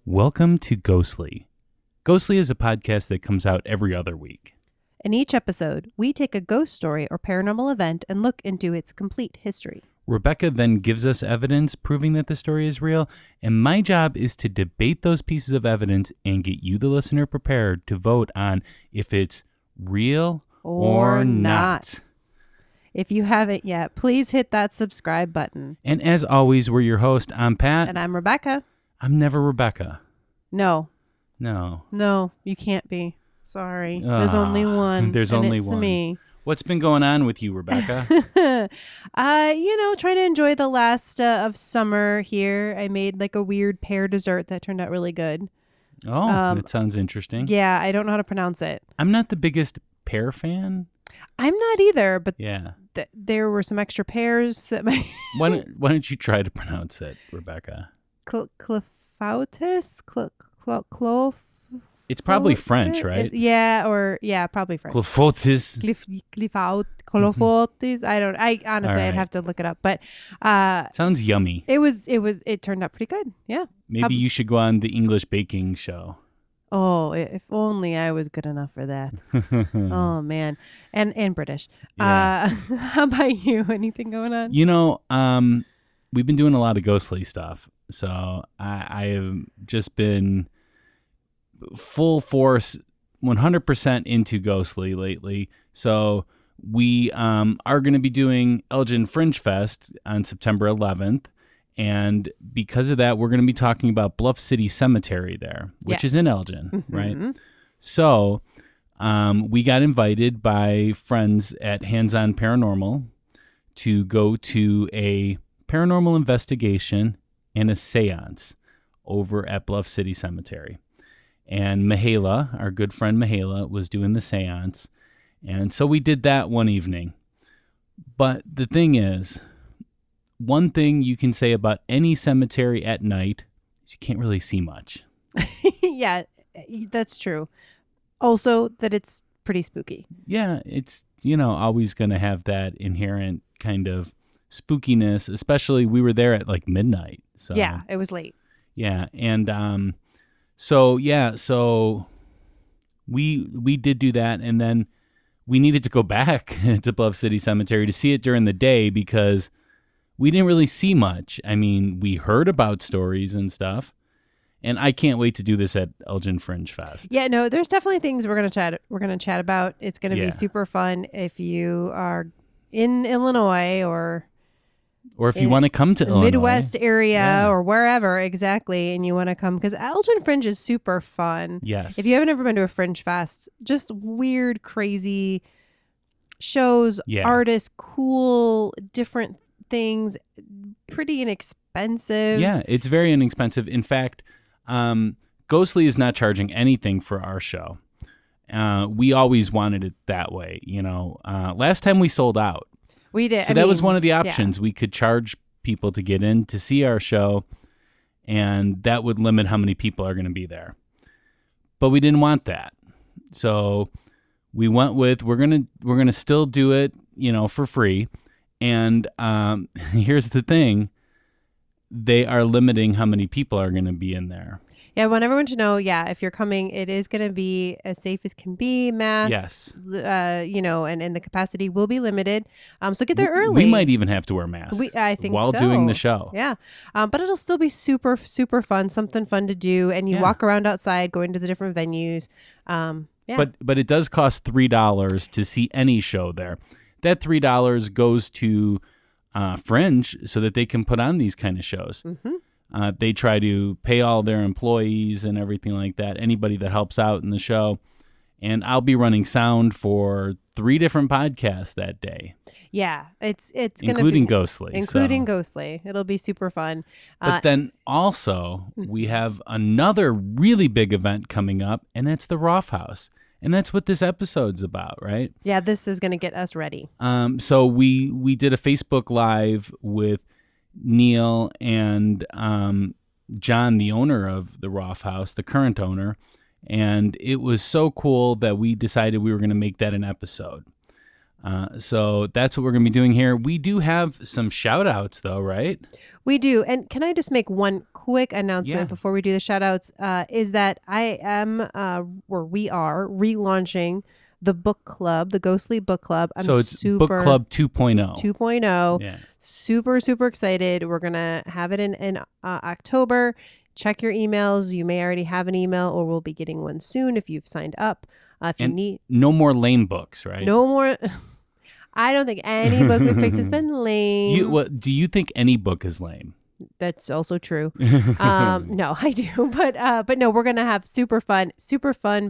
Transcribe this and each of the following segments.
Welcome to Ghostly. Ghostly is a podcast that comes out every other week. In each episode, we take a ghost story or paranormal event and look into its complete history. Rebecca then gives us evidence proving that the story is real, and my job is to debate those pieces of evidence and get you, the listener, prepared to vote on if it's real or not. If you haven't yet, please hit that subscribe button. And as always, we're your host. I'm Pat. And I'm Rebecca. I'm never Rebecca. No, you can't be. Sorry. There's only one. There's and only it's one. Me. What's been going on with you, Rebecca? Trying to enjoy the last of summer here. I made like a weird pear dessert that turned out really good. Oh, that sounds interesting. Yeah, I don't know how to pronounce it. I'm not the biggest pear fan. I'm not either, but yeah, there were some extra pears that my... Why don't you try to pronounce it, Rebecca? Clefautus? It's probably French, right? Probably French. Clefautus. Clefautus. I honestly, I'd have to look it up, but sounds yummy. It turned out pretty good. Yeah. Maybe you should go on the English baking show. Oh, if only I was good enough for that. Oh man, and British. Yeah. How about you? Anything going on? We've been doing a lot of ghostly stuff, so I have just been full force, 100% into ghostly lately. So we are going to be doing Elgin Fringe Fest on September 11th. And because of that, we're going to be talking about Bluff City Cemetery there, which is in Elgin, mm-hmm. right? So we got invited by friends at Hands On Paranormal to go to a paranormal investigation and a seance over at Bluff City Cemetery. And Mahala, our good friend Mahala, was doing the seance. And so we did that one evening. But the thing is, one thing you can say about any cemetery at night is you can't really see much. Yeah, that's true. Also, that it's pretty spooky. Yeah, it's, always going to have that inherent kind of spookiness, especially we were there at like midnight. So yeah, it was late. Yeah, and so we did do that, and then we needed to go back to Bluff City Cemetery to see it during the day because we didn't really see much. I mean, we heard about stories and stuff, and I can't wait to do this at Elgin Fringe Fest. Yeah, no, there's definitely things we're gonna chat about. It's gonna be super fun if you are in Illinois or if you want to come to Illinois, Midwest area or wherever exactly, and you want to come because Elgin Fringe is super fun. Yes. If you haven't ever been to a Fringe Fest, just weird, crazy shows, artists, cool, different things, pretty inexpensive. Yeah, it's very inexpensive. In fact, Ghostly is not charging anything for our show. We always wanted it that way. Last time we sold out. We did. So that was one of the options. Yeah. We could charge people to get in to see our show, and that would limit how many people are going to be there. But we didn't want that. So we went with we're gonna still do it, for free. And here's the thing. They are limiting how many people are going to be in there. Yeah, I want everyone to know, if you're coming, it is going to be as safe as can be, masks, and the capacity will be limited. So get there early. We might even have to wear masks while doing the show. Yeah, but it'll still be super, super fun, something fun to do. And you walk around outside, going to the different venues. But it does cost $3 to see any show there. That $3 goes to Fringe so that they can put on these kind of shows. Mm-hmm. They try to pay all their employees and everything like that, anybody that helps out in the show. And I'll be running sound for 3 different podcasts that day. Yeah, it's including Ghostly. Ghostly. It'll be super fun. But then also we have another really big event coming up, and that's the Roff House. And that's what this episode's about, right? Yeah, this is going to get us ready. So we did a Facebook Live with Neil and John, the owner of the Roff House, the current owner. And it was so cool that we decided we were going to make that an episode. So that's what we're going to be doing here. We do have some shout outs though, right? We do. And can I just make one quick announcement before we do the shout outs? Is that I am, or we are relaunching the book club, the Ghostly Book Club. So it's Book Club 2.0. 2.0. Yeah. Super, super excited. We're going to have it in October. Check your emails. You may already have an email, or we'll be getting one soon if you've signed up. If you need, no more lame books, right? No more. I don't think any book we've picked has been lame. Do you think any book is lame? That's also true. No, I do, but no, we're gonna have super fun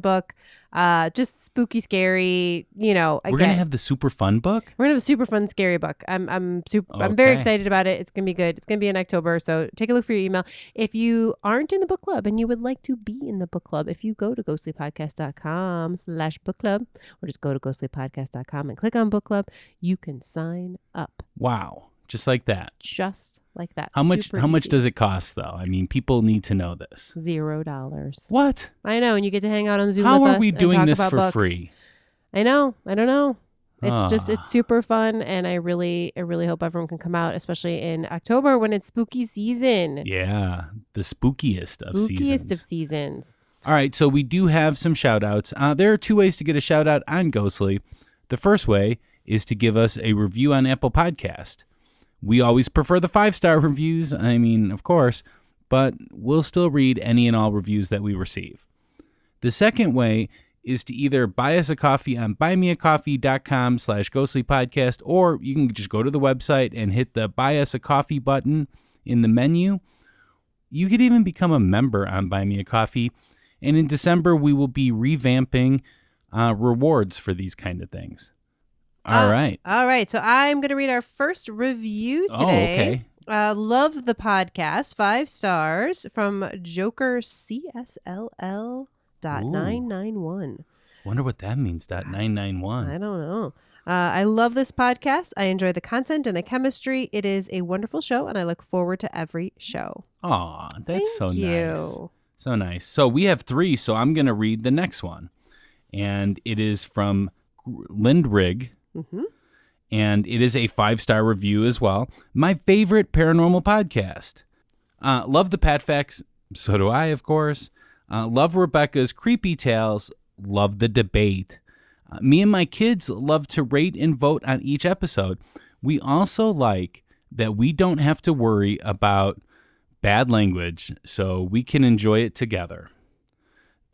book. Just spooky, scary. We're gonna have the super fun book. We're gonna have a super fun, scary book. I'm very excited about it. It's gonna be good. It's gonna be in October. So take a look for your email. If you aren't in the book club and you would like to be in the book club, if you go to ghostlypodcast.com/book club, or just go to ghostlypodcast.com and click on book club, you can sign up. Wow. Just like that. Just like that. How much does it cost though? I mean, people need to know this. $0. What? I know, and you get to hang out on Zoom with us. How are we doing this for free? I know. I don't know. It's super fun, and I really hope everyone can come out, especially in October when it's spooky season. Yeah, the spookiest of seasons. All right, so we do have some shout outs. There are 2 ways to get a shout out on Ghostly. The first way is to give us a review on Apple Podcast. We always prefer the 5-star reviews, I mean, of course, but we'll still read any and all reviews that we receive. The second way is to either buy us a coffee on buymeacoffee.com/ghostlypodcast, or you can just go to the website and hit the buy us a coffee button in the menu. You could even become a member on Buy Me a Coffee. And in December, we will be revamping rewards for these kind of things. All right. So I'm going to read our first review today. Oh, okay. Love the podcast. 5 stars from Joker CSLL.991. Wonder what that means, .991. I don't know. I love this podcast. I enjoy the content and the chemistry. It is a wonderful show, and I look forward to every show. Aw, that's Thank you. Nice. So nice. So we have 3, so I'm going to read the next one. And it is from Lindrig. Mm-hmm. And it is a 5-star review as well. My favorite paranormal podcast. Love the Pat Facts. So do I, of course. Love Rebecca's creepy tales. Love the debate. Me and my kids love to rate and vote on each episode. We also like that we don't have to worry about bad language, so we can enjoy it together.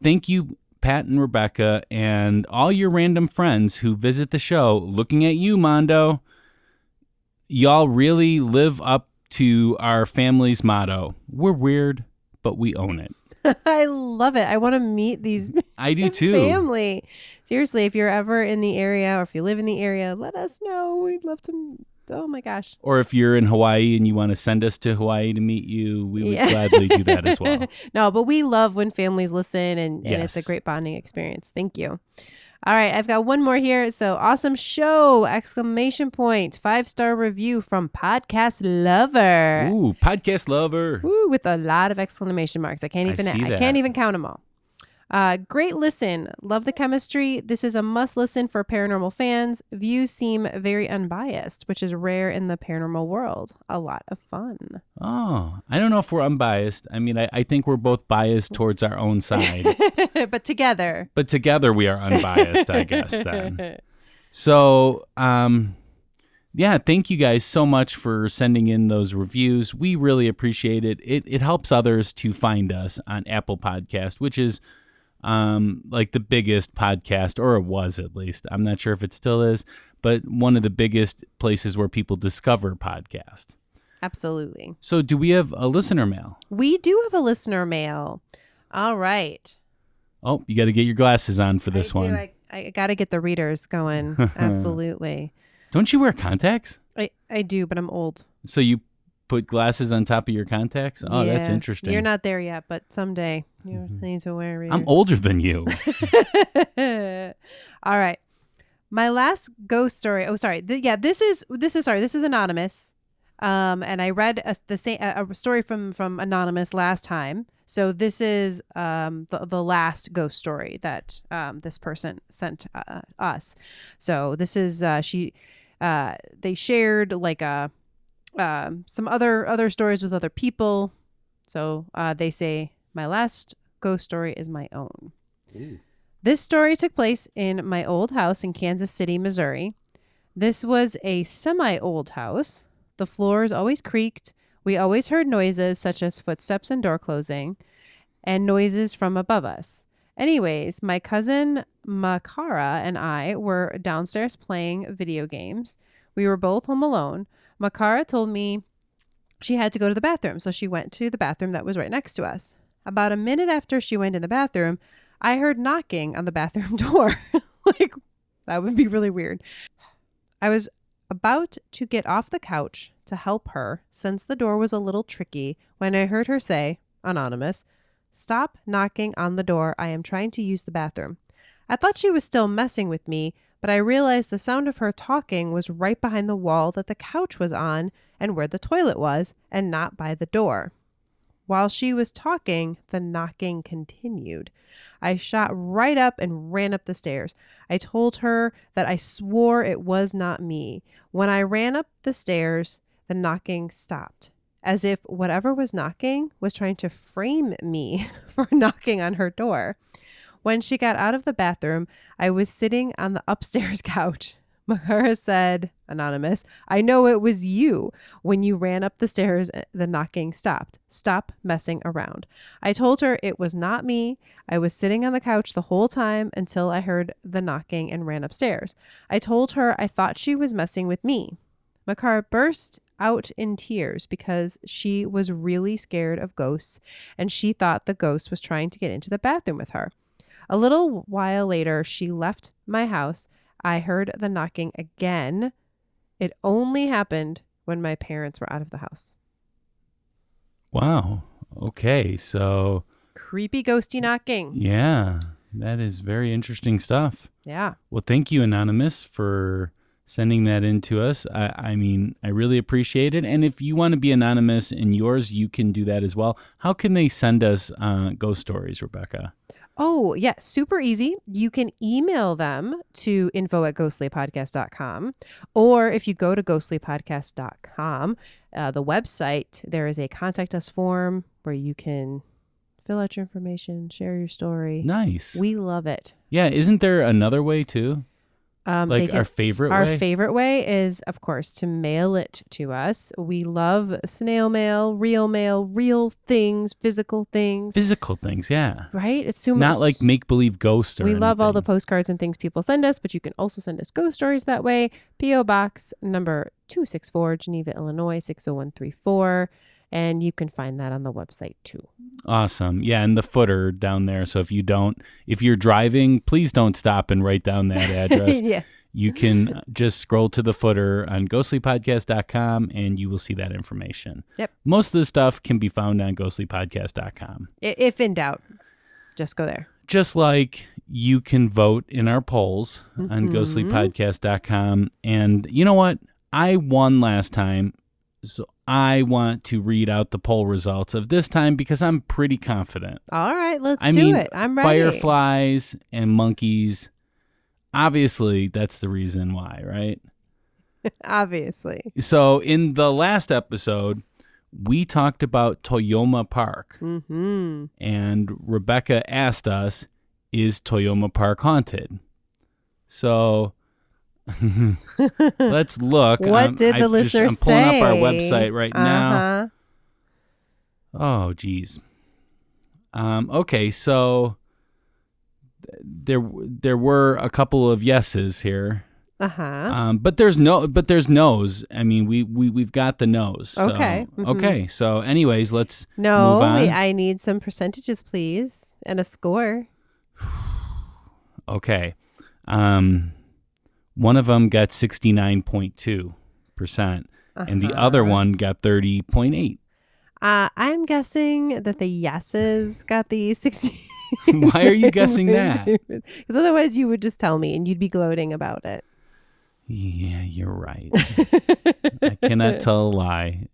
Thank you, Pat and Rebecca, and all your random friends who visit the show. Looking at you, Mondo. Y'all really live up to our family's motto. We're weird, but we own it. I love it. I want to meet these. I do too. Family. Seriously, if you're ever in the area, or if you live in the area, let us know. We'd love to. Oh my gosh. Or if you're in Hawaii and you want to send us to Hawaii to meet you, we would gladly do that as well. No, but we love when families listen, and it's a great bonding experience. Thank you. All right, I've got one more here. So awesome show! ! 5-star review from Podcast Lover. Ooh, Podcast Lover. Ooh, with a lot of exclamation marks. I can't even count them all. Great listen. Love the chemistry. This is a must listen for paranormal fans. Views seem very unbiased, which is rare in the paranormal world. A lot of fun. Oh, I don't know if we're unbiased. I mean, I think we're both biased towards our own side. But together we are unbiased, I guess, then. So, thank you guys so much for sending in those reviews. We really appreciate it. It helps others to find us on Apple Podcast, which is like the biggest podcast, or it was at least. I'm not sure if it still is, but one of the biggest places where people discover podcasts. Absolutely. So do we have a listener mail? We do have a listener mail. All right. Oh, you got to get your glasses on for this one. I got to get the readers going. Absolutely. Don't you wear contacts? I do, but I'm old. So you put glasses on top of your contacts? Oh, yeah. That's interesting. You're not there yet, but someday you need to wear readers. I'm older than you. All right. My last ghost story. Oh, sorry. This is anonymous. And I read a story from Anonymous last time. So this is the last ghost story that this person sent us. So this is they shared like some other stories with other people. So they say my last ghost story is my own. Ooh. This story took place in my old house in Kansas City, Missouri. This was a semi-old house. The floors always creaked. We always heard noises such as footsteps and door closing and noises from above us. Anyways, my cousin Makara and I were downstairs playing video games. We were both home alone. Makara told me she had to go to the bathroom, so she went to the bathroom that was right next to us. About a minute after she went in the bathroom, I heard knocking on the bathroom door. Like, that would be really weird. I was about to get off the couch to help her since the door was a little tricky when I heard her say, Anonymous, stop knocking on the door. I am trying to use the bathroom. I thought she was still messing with me, but I realized the sound of her talking was right behind the wall that the couch was on and where the toilet was, and not by the door. While she was talking, the knocking continued. I shot right up and ran up the stairs. I told her that I swore it was not me. When I ran up the stairs, the knocking stopped, as if whatever was knocking was trying to frame me for knocking on her door. When she got out of the bathroom, I was sitting on the upstairs couch. Mahara said, Anonymous, I know it was you. When you ran up the stairs, the knocking stopped. Stop messing around. I told her it was not me. I was sitting on the couch the whole time until I heard the knocking and ran upstairs. I told her I thought she was messing with me. Makara burst out in tears because she was really scared of ghosts and she thought the ghost was trying to get into the bathroom with her. A little while later, she left my house. I heard the knocking again. It only happened when my parents were out of the house. Wow. Okay, so... creepy ghosty knocking. Yeah, that is very interesting stuff. Yeah. Well, thank you, Anonymous, for sending that in to us. I mean, I really appreciate it. And if you want to be anonymous in yours, you can do that as well. How can they send us ghost stories, Rebecca? Oh, yeah, super easy. You can email them to info@ghostlypodcast.com. Or if you go to ghostlypodcast.com, the website, there is a contact us form where you can fill out your information, share your story. Nice. We love it. Yeah, isn't there another way too? Our favorite way? Our favorite way is, of course, to mail it to us. We love snail mail, real things, physical things. Physical things, yeah. Right? It's too much. Not like make-believe ghosts or We love anything. all the postcards and things people send us, but you can also send us ghost stories that way. P.O. Box number 264, Geneva, Illinois, 60134. And you can find that on the website too. Awesome. Yeah, and the footer down there. So if you're driving, please don't stop and write down that address. Yeah. You can just scroll to the footer on ghostlypodcast.com and you will see that information. Yep. Most of the stuff can be found on ghostlypodcast.com. If in doubt, just go there. Just like you can vote in our polls on ghostlypodcast.com. And you know what? I won last time. So I want to read out the poll results of this time because I'm pretty confident. All right, let's do it. I'm ready. Fireflies and monkeys. Obviously, that's the reason why, right? Obviously. So in the last episode, we talked about Toyoma Park. Mm-hmm. And Rebecca asked us, is Toyoma Park haunted? So... let's look. What did the listener say? I'm pulling up our website right now. Oh, geez. Okay, so there were a couple of yeses here. But there's no's. I mean, we've got the no's. So, okay. Okay. So, anyways, let's move on. I need some percentages, please, and a score. Okay. One of them got 69.2%, and the other one got 30.8. I'm guessing that the yeses got the 60. Why are you guessing that? Because otherwise you would just tell me and you'd be gloating about it. Yeah, you're right. I cannot tell a lie.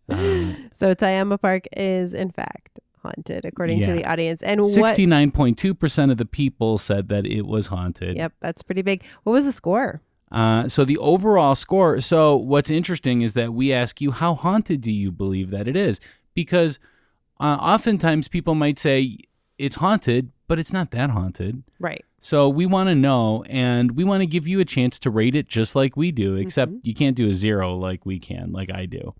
So Toyoma Park is, in fact, haunted, according to the audience. And 69.2% of the people said that it was haunted. Yep, that's pretty big. What was the score? So the overall score. So what's interesting is that we ask you, how haunted do you believe that it is? Because oftentimes people might say it's haunted, but it's not that haunted. Right. So we want to know, and we want to give you a chance to rate it just like we do, except you can't do a 0 like we can, like I do.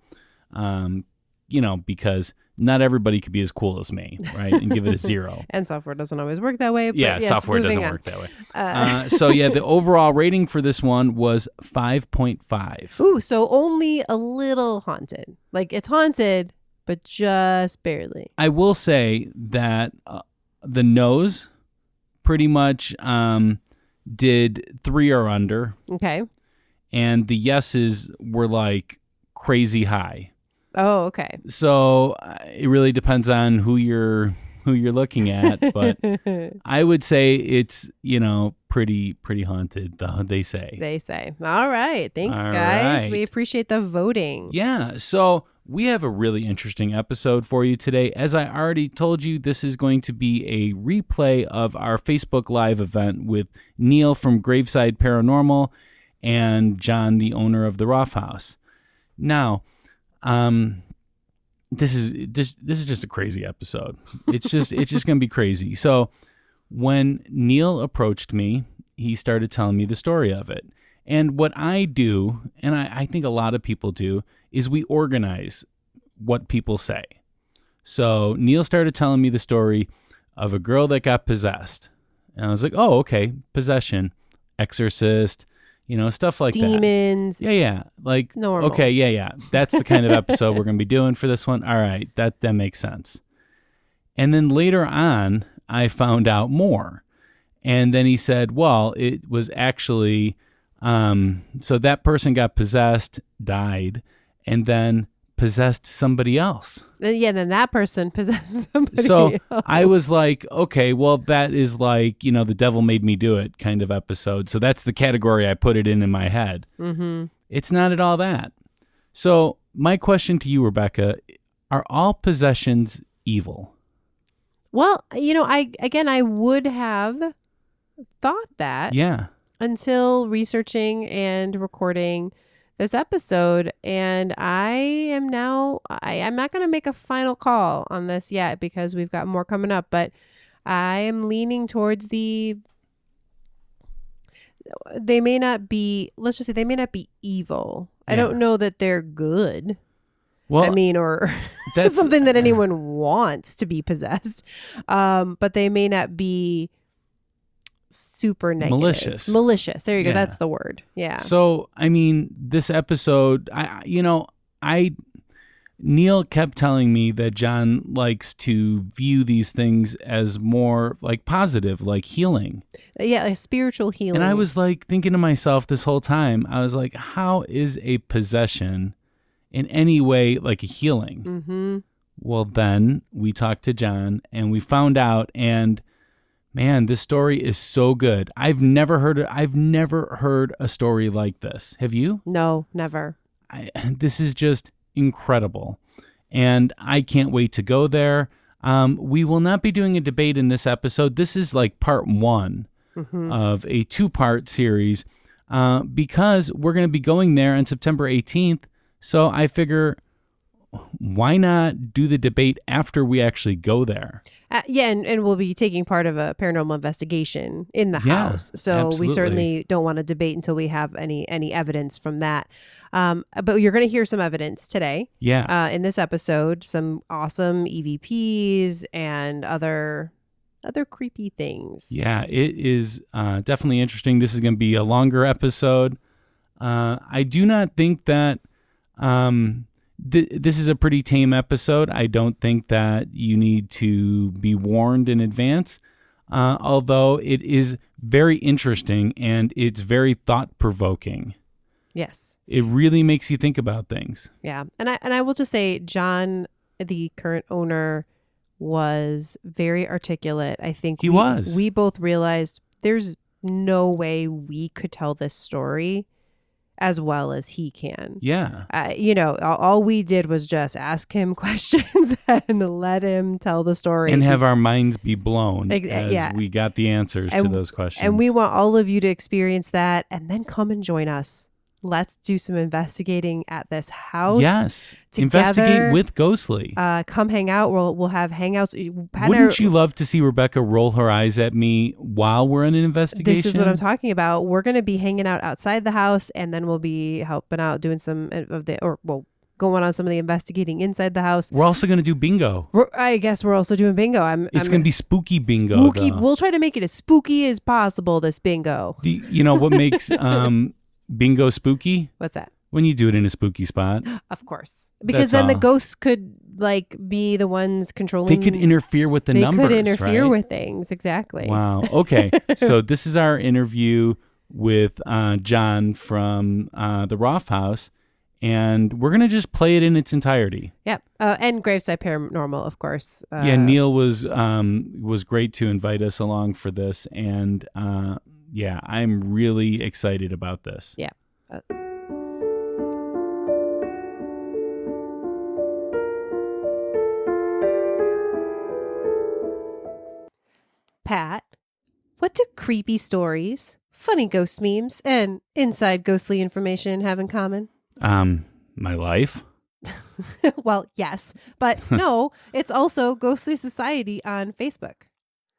Because not everybody could be as cool as me, right? And give it a 0. And software doesn't always work that way. But yes, software doesn't work that way. The overall rating for this one was 5.5. Ooh, so only a little haunted. Like it's haunted, but just barely. I will say that the no's pretty much did 3 or under. Okay. And the yeses were like crazy high. Oh, okay. So it really depends on who you're looking at, but I would say it's, pretty haunted, they say. They say. All right. Thanks, All guys. right. We appreciate the voting. Yeah. So we have a really interesting episode for you today. As I already told you, this is going to be a replay of our Facebook Live event with Neil from Graveside Paranormal and John, the owner of the Roff House. Now, this is just a crazy episode. It's just going to be crazy. So when Neil approached me, he started telling me the story of it. And what I do, and I think a lot of people do, is we organize what people say. So Neil started telling me the story of a girl that got possessed. And I was like, oh, okay, possession, exorcist, stuff like Demons. that. Yeah. Like, normal. Okay, yeah. That's the kind of episode we're going to be doing for this one. All right, that makes sense. And then later on, I found out more. And then he said, well, it was actually, so that person got possessed, died, and then possessed somebody else. Yeah, then that person possessed somebody else. So I was like, okay, well, that is like, the devil made me do it kind of episode. So that's the category I put it in my head. Mm-hmm. It's not at all that. So my question to you, Rebecca, are all possessions evil? Well, I would have thought that. Yeah. Until researching and recording this episode. And I'm not going to make a final call on this yet because we've got more coming up, but I am leaning towards they may not be evil. Yeah. I don't know that they're good. Well, or that's something that anyone wants to be possessed. But they may not be super negative. Malicious. There you go. That's the word. Yeah. So, this episode, Neil kept telling me that John likes to view these things as more like positive, like healing. Yeah, like spiritual healing. And I was like thinking to myself this whole time, I was like, how is a possession in any way like a healing? Mm-hmm. Well, then we talked to John and we found out, and man, this story is so good. I've never heard a story like this. Have you? No, never. This is just incredible. And I can't wait to go there. We will not be doing a debate in this episode. This is like part 1 of a 2-part series because we're going to be going there on September 18th. So I figure, why not do the debate after we actually go there? And we'll be taking part of a paranormal investigation in the house. So absolutely. We certainly don't want to debate until we have any evidence from that. But you're going to hear some evidence today. Yeah. In this episode, some awesome EVPs and other creepy things. Yeah, it is definitely interesting. This is going to be a longer episode. I do not think that this is a pretty tame episode. I don't think that you need to be warned in advance, although it is very interesting and it's very thought-provoking. Yes. It really makes you think about things. Yeah. And I will just say, John, the current owner, was very articulate. I think we both realized there's no way we could tell this story as well as he can. Yeah. All we did was just ask him questions and let him tell the story. And have our minds be blown as we got the answers to those questions. And we want all of you to experience that and then come and join us. Let's do some investigating at this house. Yes. Together. Investigate with Ghostly. Come hang out. We'll have hangouts. Wouldn't you love to see Rebecca roll her eyes at me while we're in an investigation? This is what I'm talking about. We're going to be hanging out outside the house, and then we'll be helping out doing some of the, going on some of the investigating inside the house. We're also going to do bingo. I guess we're also doing bingo. It's going to be spooky bingo. Spooky. We'll try to make it as spooky as possible, this bingo. You know what makes bingo spooky? What's that? When you do it in a spooky spot. Of course. Because then the ghosts could be the ones controlling. They could interfere with the numbers, They could interfere right? with things. Exactly. Wow. Okay. So this is our interview with John from the Roff House. And we're going to just play it in its entirety. Yep. And Graveside Paranormal, of course. Neil was great to invite us along for this. And I'm really excited about this. Yeah. Pat, what do creepy stories, funny ghost memes, and inside ghostly information have in common? My life. Well, yes, but no, it's also Ghostly Society on Facebook.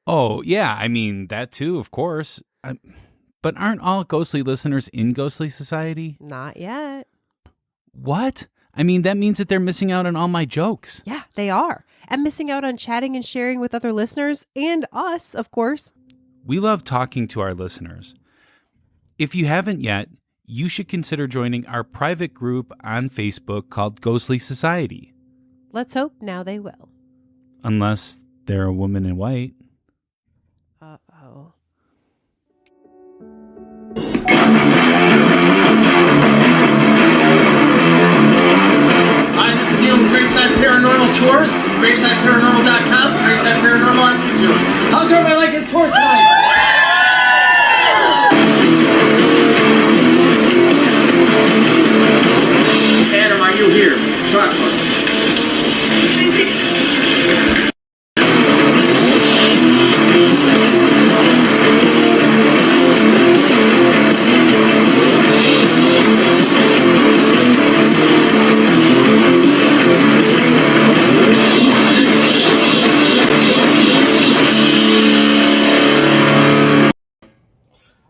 Oh, yeah. I mean, that too, of course. But aren't all ghostly listeners in Ghostly Society? Not yet. What? I mean, that means that they're missing out on all my jokes. Yeah, they are. And missing out on chatting and sharing with other listeners and us, of course. We love talking to our listeners. If you haven't yet, you should consider joining our private group on Facebook called Ghostly Society. Let's hope now they will. Unless they're a woman in white. Uh-oh. Hi, this is Neil with Graveside Paranormal Tours, gravesideparanormal.com, Graveside Paranormal on YouTube. How's everybody liking the tour tonight? Adam, are you here? Talk to us.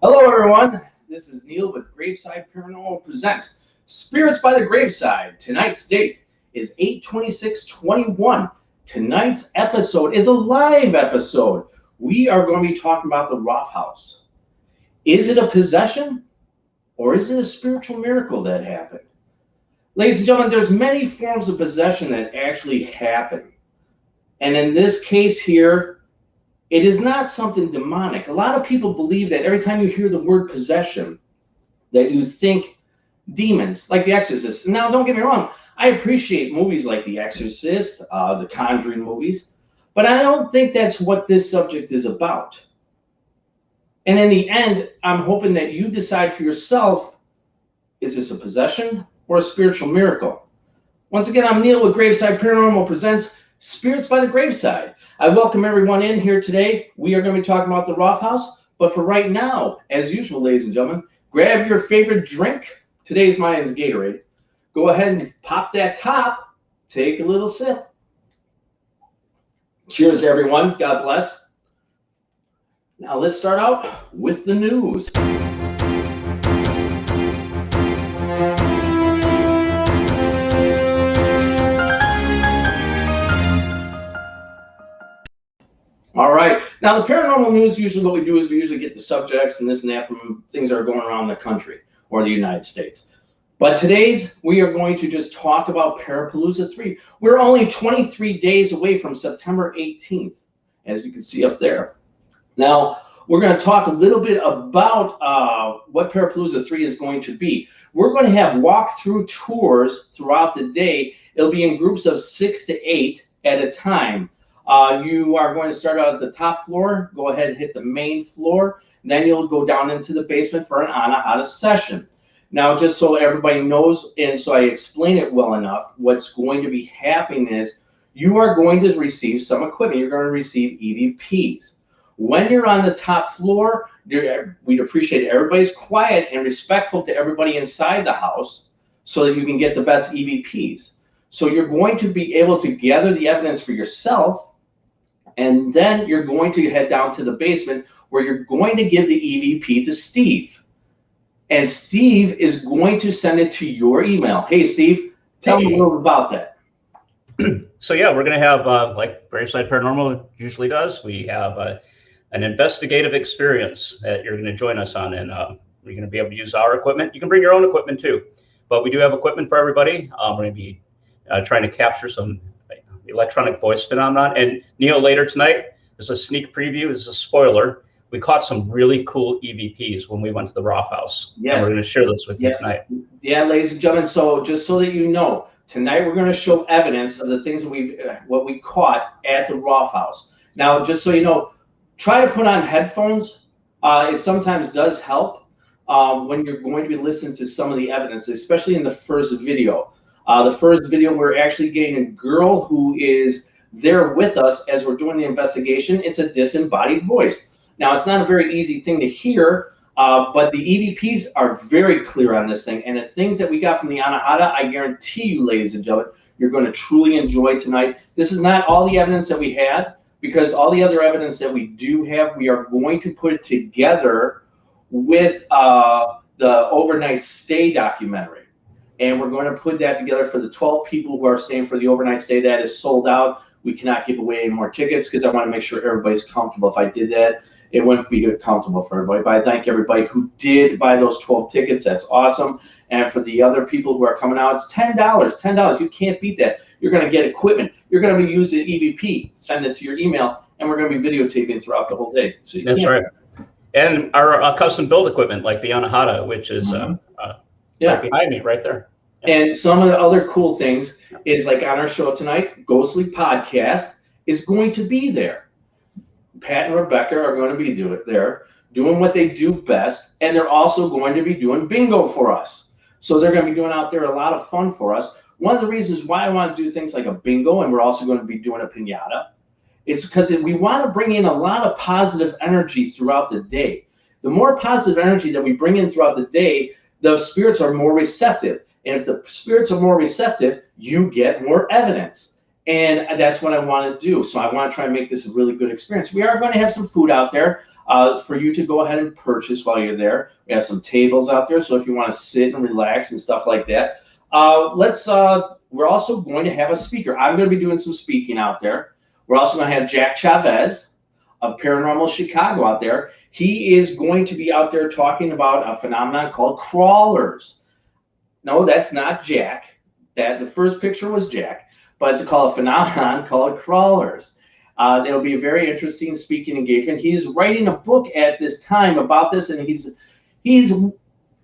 Hello, everyone. This is Neil with Graveside Paranormal Presents Spirits by the Graveside. Tonight's date is 8/26/21. Tonight's episode is a live episode. We are going to be talking about the Roff House. Is it a possession or is it a spiritual miracle that happened? Ladies and gentlemen, there's many forms of possession that actually happen. And in this case here, it is not something demonic. A lot of people believe that every time you hear the word possession, that you think demons, like The Exorcist. Now, don't get me wrong. I appreciate movies like The Exorcist, the Conjuring movies, but I don't think that's what this subject is about. And in the end, I'm hoping that you decide for yourself, is this a possession or a spiritual miracle? Once again, I'm Neil with Graveside Paranormal Presents Spirits by the Graveside. I welcome everyone in here today. We are going to be talking about the Roff House, but for right now, as usual, ladies and gentlemen, grab your favorite drink. Today's mine is Gatorade. Go ahead and pop that top. Take a little sip. Cheers, everyone. God bless. Now let's start out with the news. All right. Now, the paranormal news, usually what we do is we usually get the subjects and this and that from things that are going around the country. or the United States. But we are going to just talk about Parapalooza 3. We're only 23 days away from September 18th, as you can see up there. Now, we're going to talk a little bit about what Parapalooza 3 is going to be. We're going to have walk-through tours throughout the day. It'll be in groups of 6 to 8 at a time. You are going to start out at the top floor, go ahead and hit the main floor, and then you'll go down into the basement for an Anahata session. Now, just so everybody knows, and so I explain it well enough, what's going to be happening is you are going to receive some equipment. You're going to receive EVPs. When you're on the top floor, we'd appreciate everybody's quiet and respectful to everybody inside the house so that you can get the best EVPs. So you're going to be able to gather the evidence for yourself, and then you're going to head down to the basement where you're going to give the EVP to Steve. And Steve is going to send it to your email. Hey, Steve, tell me a little about that. So, yeah, we're going to have, like Graveside Paranormal usually does, we have an investigative experience that you're going to join us on. And you're going to be able to use our equipment. You can bring your own equipment, too. But we do have equipment for everybody. We're going to be trying to capture some electronic voice phenomenon. And Neil, later tonight, there's a sneak preview. This is a spoiler. We caught some really cool EVPs when we went to the Roff House. Yes. And we're going to share those with you tonight. Yeah, ladies and gentlemen. So just so that you know, tonight we're going to show evidence of the things that what we caught at the Roff House. Now, just so you know, try to put on headphones. It sometimes does help when you're going to be listening to some of the evidence, especially in the first video. The first video, we're actually getting a girl who is there with us as we're doing the investigation. It's a disembodied voice. Now, it's not a very easy thing to hear, but the EVPs are very clear on this thing. And the things that we got from the Anahata, I guarantee you, ladies and gentlemen, you're going to truly enjoy tonight. This is not all the evidence that we had, because all the other evidence that we do have, we are going to put it together with the overnight stay documentary. And we're going to put that together for the 12 people who are staying for the overnight stay. That is sold out. We cannot give away any more tickets because I want to make sure everybody's comfortable. If I did that, it wouldn't be good comfortable for everybody. But I thank everybody who did buy those 12 tickets. That's awesome. And for the other people who are coming out, it's $10. $10. You can't beat that. You're going to get equipment. You're going to be using EVP. Send it to your email, and we're going to be videotaping throughout the whole day. So that's right. And our custom build equipment, like the Anahata, which is right behind me, right there. And some of the other cool things is, like on our show tonight, Ghostly Podcast is going to be there. Pat and Rebecca are going to be doing what they do best, and they're also going to be doing bingo for us. So they're going to be doing out there a lot of fun for us. One of the reasons why I want to do things like a bingo, and we're also going to be doing a piñata, is because we want to bring in a lot of positive energy throughout the day. The more positive energy that we bring in throughout the day, the spirits are more receptive. And if the spirits are more receptive, you get more evidence. And that's what I want to do. So I want to try and make this a really good experience. We are going to have some food out there for you to go ahead and purchase while you're there. We have some tables out there, so if you want to sit and relax and stuff like that. We're also going to have a speaker. I'm going to be doing some speaking out there. We're also going to have Jack Chavez of Paranormal Chicago out there. He is going to be out there talking about a phenomenon called crawlers. No, that's not Jack. The first picture was Jack, but it's called a phenomenon called crawlers. It'll be a very interesting speaking engagement. He's writing a book at this time about this, and he's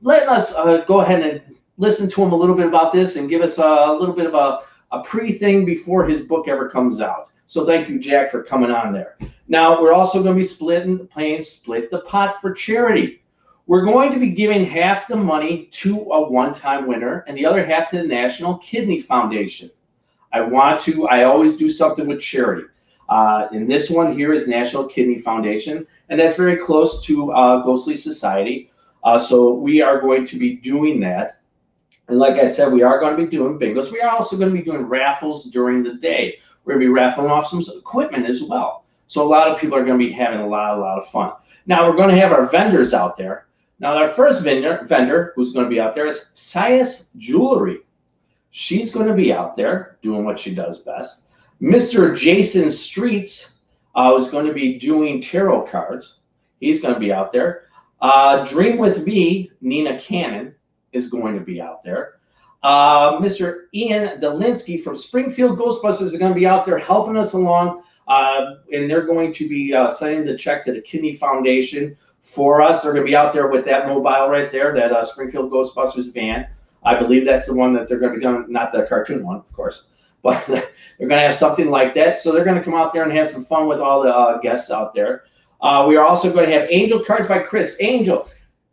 letting us go ahead and listen to him a little bit about this and give us a little bit of a pre-thing before his book ever comes out. So thank you, Jack, for coming on there. Now, we're also going to be playing Split the Pot for charity. We're going to be giving half the money to a one-time winner and the other half to the National Kidney Foundation. I always do something with charity. And this one here is National Kidney Foundation, and that's very close to Ghostly Society. So we are going to be doing that. And like I said, we are going to be doing bingos. We are also going to be doing raffles during the day. We're going to be raffling off some equipment as well. So a lot of people are going to be having a lot of fun. Now we're going to have our vendors out there. Now our first vendor who's going to be out there is Sias Jewelry. She's going to be out there doing what she does best. Mr. Jason Streets is going to be doing tarot cards. He's going to be out there. Dream with Me, Nina Cannon, is going to be out there. Mr. Ian Delinsky from Springfield Ghostbusters is going to be out there helping us along, and they're going to be sending the check to the Kidney Foundation for us. They're going to be out there with that mobile right there, that Springfield Ghostbusters van. I believe that's the one that they're going to be doing, not the cartoon one, of course, but they're going to have something like that. So they're going to come out there and have some fun with all the guests out there. We are also going to have Angel Cards by Chris. Angel,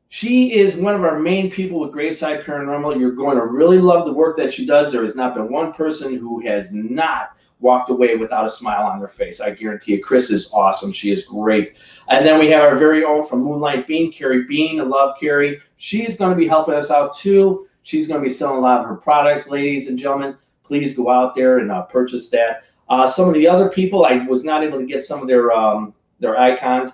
she is one of our main people with Graveside Paranormal. You're going to really love the work that she does. There has not been one person who has not walked away without a smile on their face. I guarantee you. Chris is awesome. She is great. And then we have our very own from Moonlight Bean, Carrie Bean. I love Carrie. She's going to be helping us out too. She's going to be selling a lot of her products, ladies and gentlemen. Please go out there and purchase that. Some of the other people, I was not able to get some of their icons.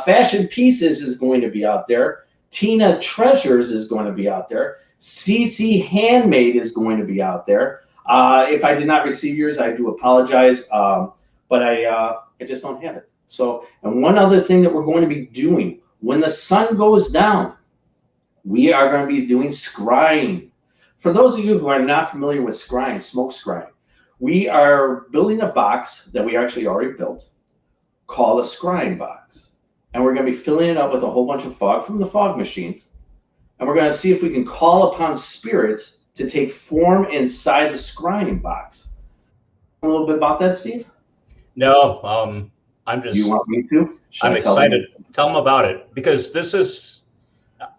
Fashion Pieces is going to be out there. Tina Treasures is going to be out there. CC Handmade is going to be out there. If I did not receive yours, I do apologize, but I just don't have it. So, and one other thing that we're going to be doing, when the sun goes down, we are going to be doing scrying. For those of you who are not familiar with scrying, smoke scrying, we are building a box that we actually already built called a scrying box. And we're going to be filling it up with a whole bunch of fog from the fog machines. And we're going to see if we can call upon spirits to take form inside the scrying box. A little bit about that, Steve? No, I'm just... You want me to? I'm excited. Tell them about it, because this is...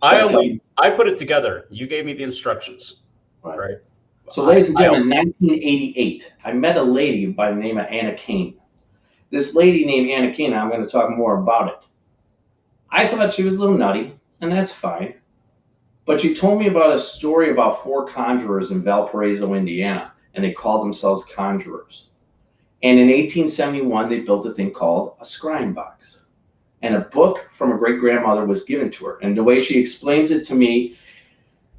I put it together. You gave me the instructions. Right. So, ladies and gentlemen, in 1988, I met a lady by the name of Anna Kane. This lady named Anna Kane, I'm going to talk more about it. I thought she was a little nutty, and that's fine. But she told me about a story about 4 conjurers in Valparaiso, Indiana, and they called themselves conjurers. And in 1871, they built a thing called a scrying box. And a book from a great-grandmother was given to her. And the way she explains it to me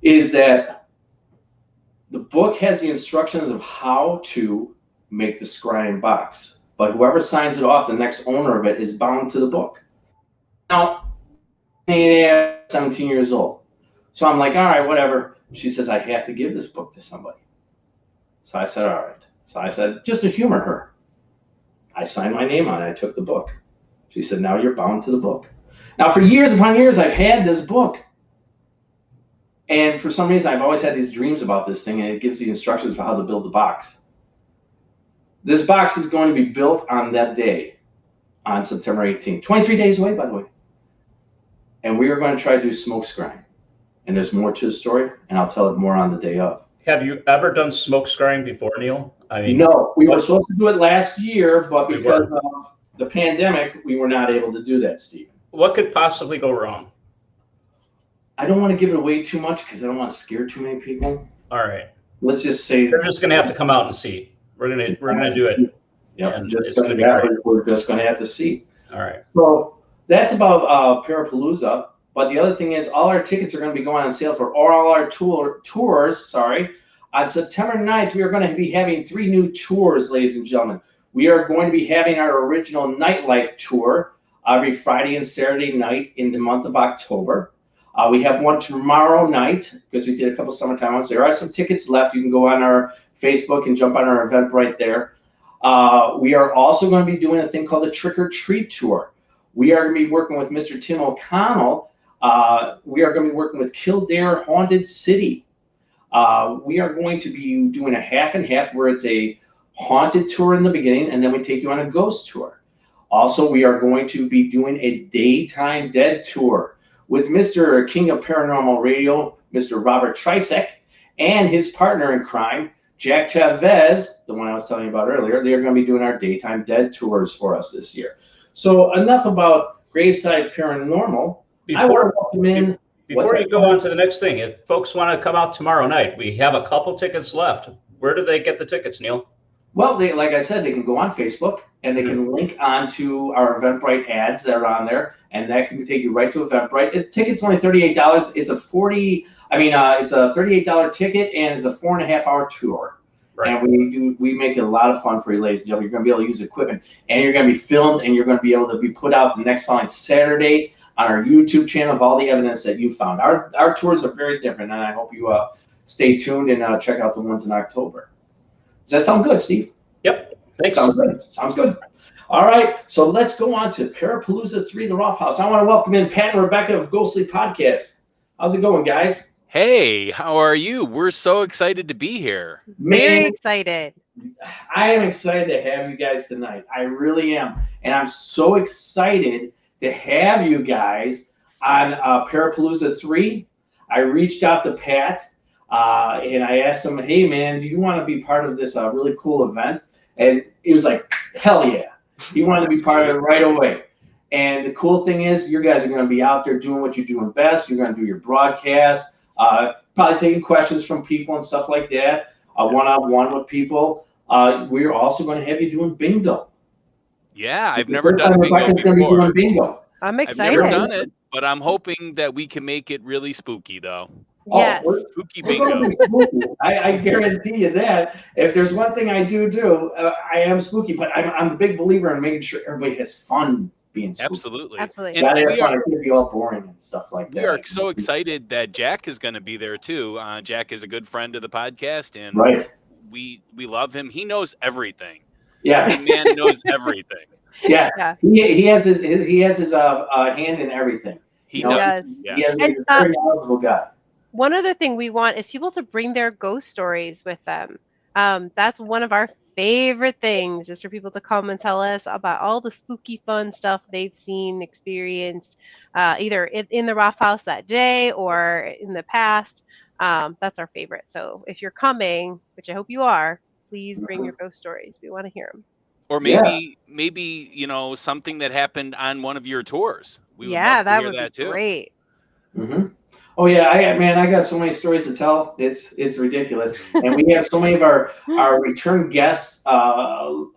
is that the book has the instructions of how to make the scrying box. But whoever signs it off, the next owner of it, is bound to the book. Now, I'm 17 years old. So I'm like, all right, whatever. She says, I have to give this book to somebody. So I said, all right. So I said, just to humor her, I signed my name on it. I took the book. She said, now you're bound to the book. Now, for years upon years, I've had this book. And for some reason, I've always had these dreams about this thing, and it gives the instructions for how to build the box. This box is going to be built on that day, on September 18th. 23 days away, by the way. And we are going to try to do smoke scrying. And there's more to the story, and I'll tell it more on the day of. Have you ever done smoke scrying before, Neil? I mean, no, we were supposed to do it last year, but because of the pandemic, we were not able to do that, Stephen. What could possibly go wrong? I don't want to give it away too much because I don't want to scare too many people. All right. Let's just say they're just going to have to come out and see. We're gonna do it. Yeah, we're just going to have to see. All right. So that's about Parapalooza. But the other thing is, all our tickets are going to be going on sale for all our tours. On September 9th, we are going to be having 3 new tours, ladies and gentlemen. We are going to be having our original nightlife tour every Friday and Saturday night in the month of October. We have one tomorrow night because we did a couple summertime ones. There are some tickets left. You can go on our Facebook and jump on our Eventbrite there. We are also going to be doing a thing called the Trick or Treat Tour. We are going to be working with Mr. Tim O'Connell. We are going to be working with Kildare Haunted City. We are going to be doing a half and half where it's a haunted tour in the beginning, and then we take you on a ghost tour. Also, we are going to be doing a daytime dead tour with Mr. King of Paranormal Radio, Mr. Robert Trisek, and his partner in crime, Jack Chavez, the one I was telling you about earlier. They are going to be doing our daytime dead tours for us this year. So enough about Graveside Paranormal. Before you go on to the next thing, if folks want to come out tomorrow night, we have a couple tickets left. Where do they get the tickets, Neil? Well, like I said, they can go on Facebook and they can link onto our Eventbrite ads that are on there, and that can take you right to Eventbrite. The ticket's only $38. It's a $38 ticket, and it's a 4.5-hour tour. Right. And we make it a lot of fun for you, ladies and gentlemen. You're going to be able to use equipment, and you're going to be filmed, and you're going to be able to be put out the next following Saturday on our YouTube channel of all the evidence that you found. Our tours are very different, and I hope you stay tuned and check out the ones in October. Does that sound good, Steve? Yep. Thanks. Sounds good. Sounds good. All right, so let's go on to Parapalooza 3, the Roff House. I want to welcome in Pat and Rebecca of Ghostly Podcast. How's it going, guys? Hey, how are you? We're so excited to be here. Very excited. I am excited to have you guys tonight. I really am. And I'm so excited to have you guys on Parapalooza 3. I reached out to Pat and I asked him, hey, man, do you want to be part of this really cool event? And he was like, hell yeah. He wanted to be part of it right away. And the cool thing is, you guys are going to be out there doing what you're doing best. You're going to do your broadcast, probably taking questions from people and stuff like that, one-on-one with people. We're also going to have you doing bingo. Yeah, I've never done bingo before. Bingo. I'm excited. I've never done it, but I'm hoping that we can make it really spooky, though. Yes. Spooky bingo. I guarantee you that. If there's one thing I do, I am spooky, but I'm a big believer in making sure everybody has fun being spooky. Absolutely. Absolutely. And It's going to be all boring and stuff like that. We are so excited that Jack is going to be there, too. Jack is a good friend of the podcast, and we love him. He knows everything. Yeah. The man knows everything. Yeah. He has his hand in everything. He does. He is a very knowledgeable guy. One other thing we want is people to bring their ghost stories with them. That's one of our favorite things, is for people to come and tell us about all the spooky fun stuff they've seen, experienced, either in the Roff House that day or in the past. That's our favorite. So if you're coming, which I hope you are, please bring your ghost stories. We want to hear them. Or maybe something that happened on one of your tours. We would love to that hear would that be too. great. Mm-hmm. Oh yeah, I got so many stories to tell. It's ridiculous, and we have so many of our return guests who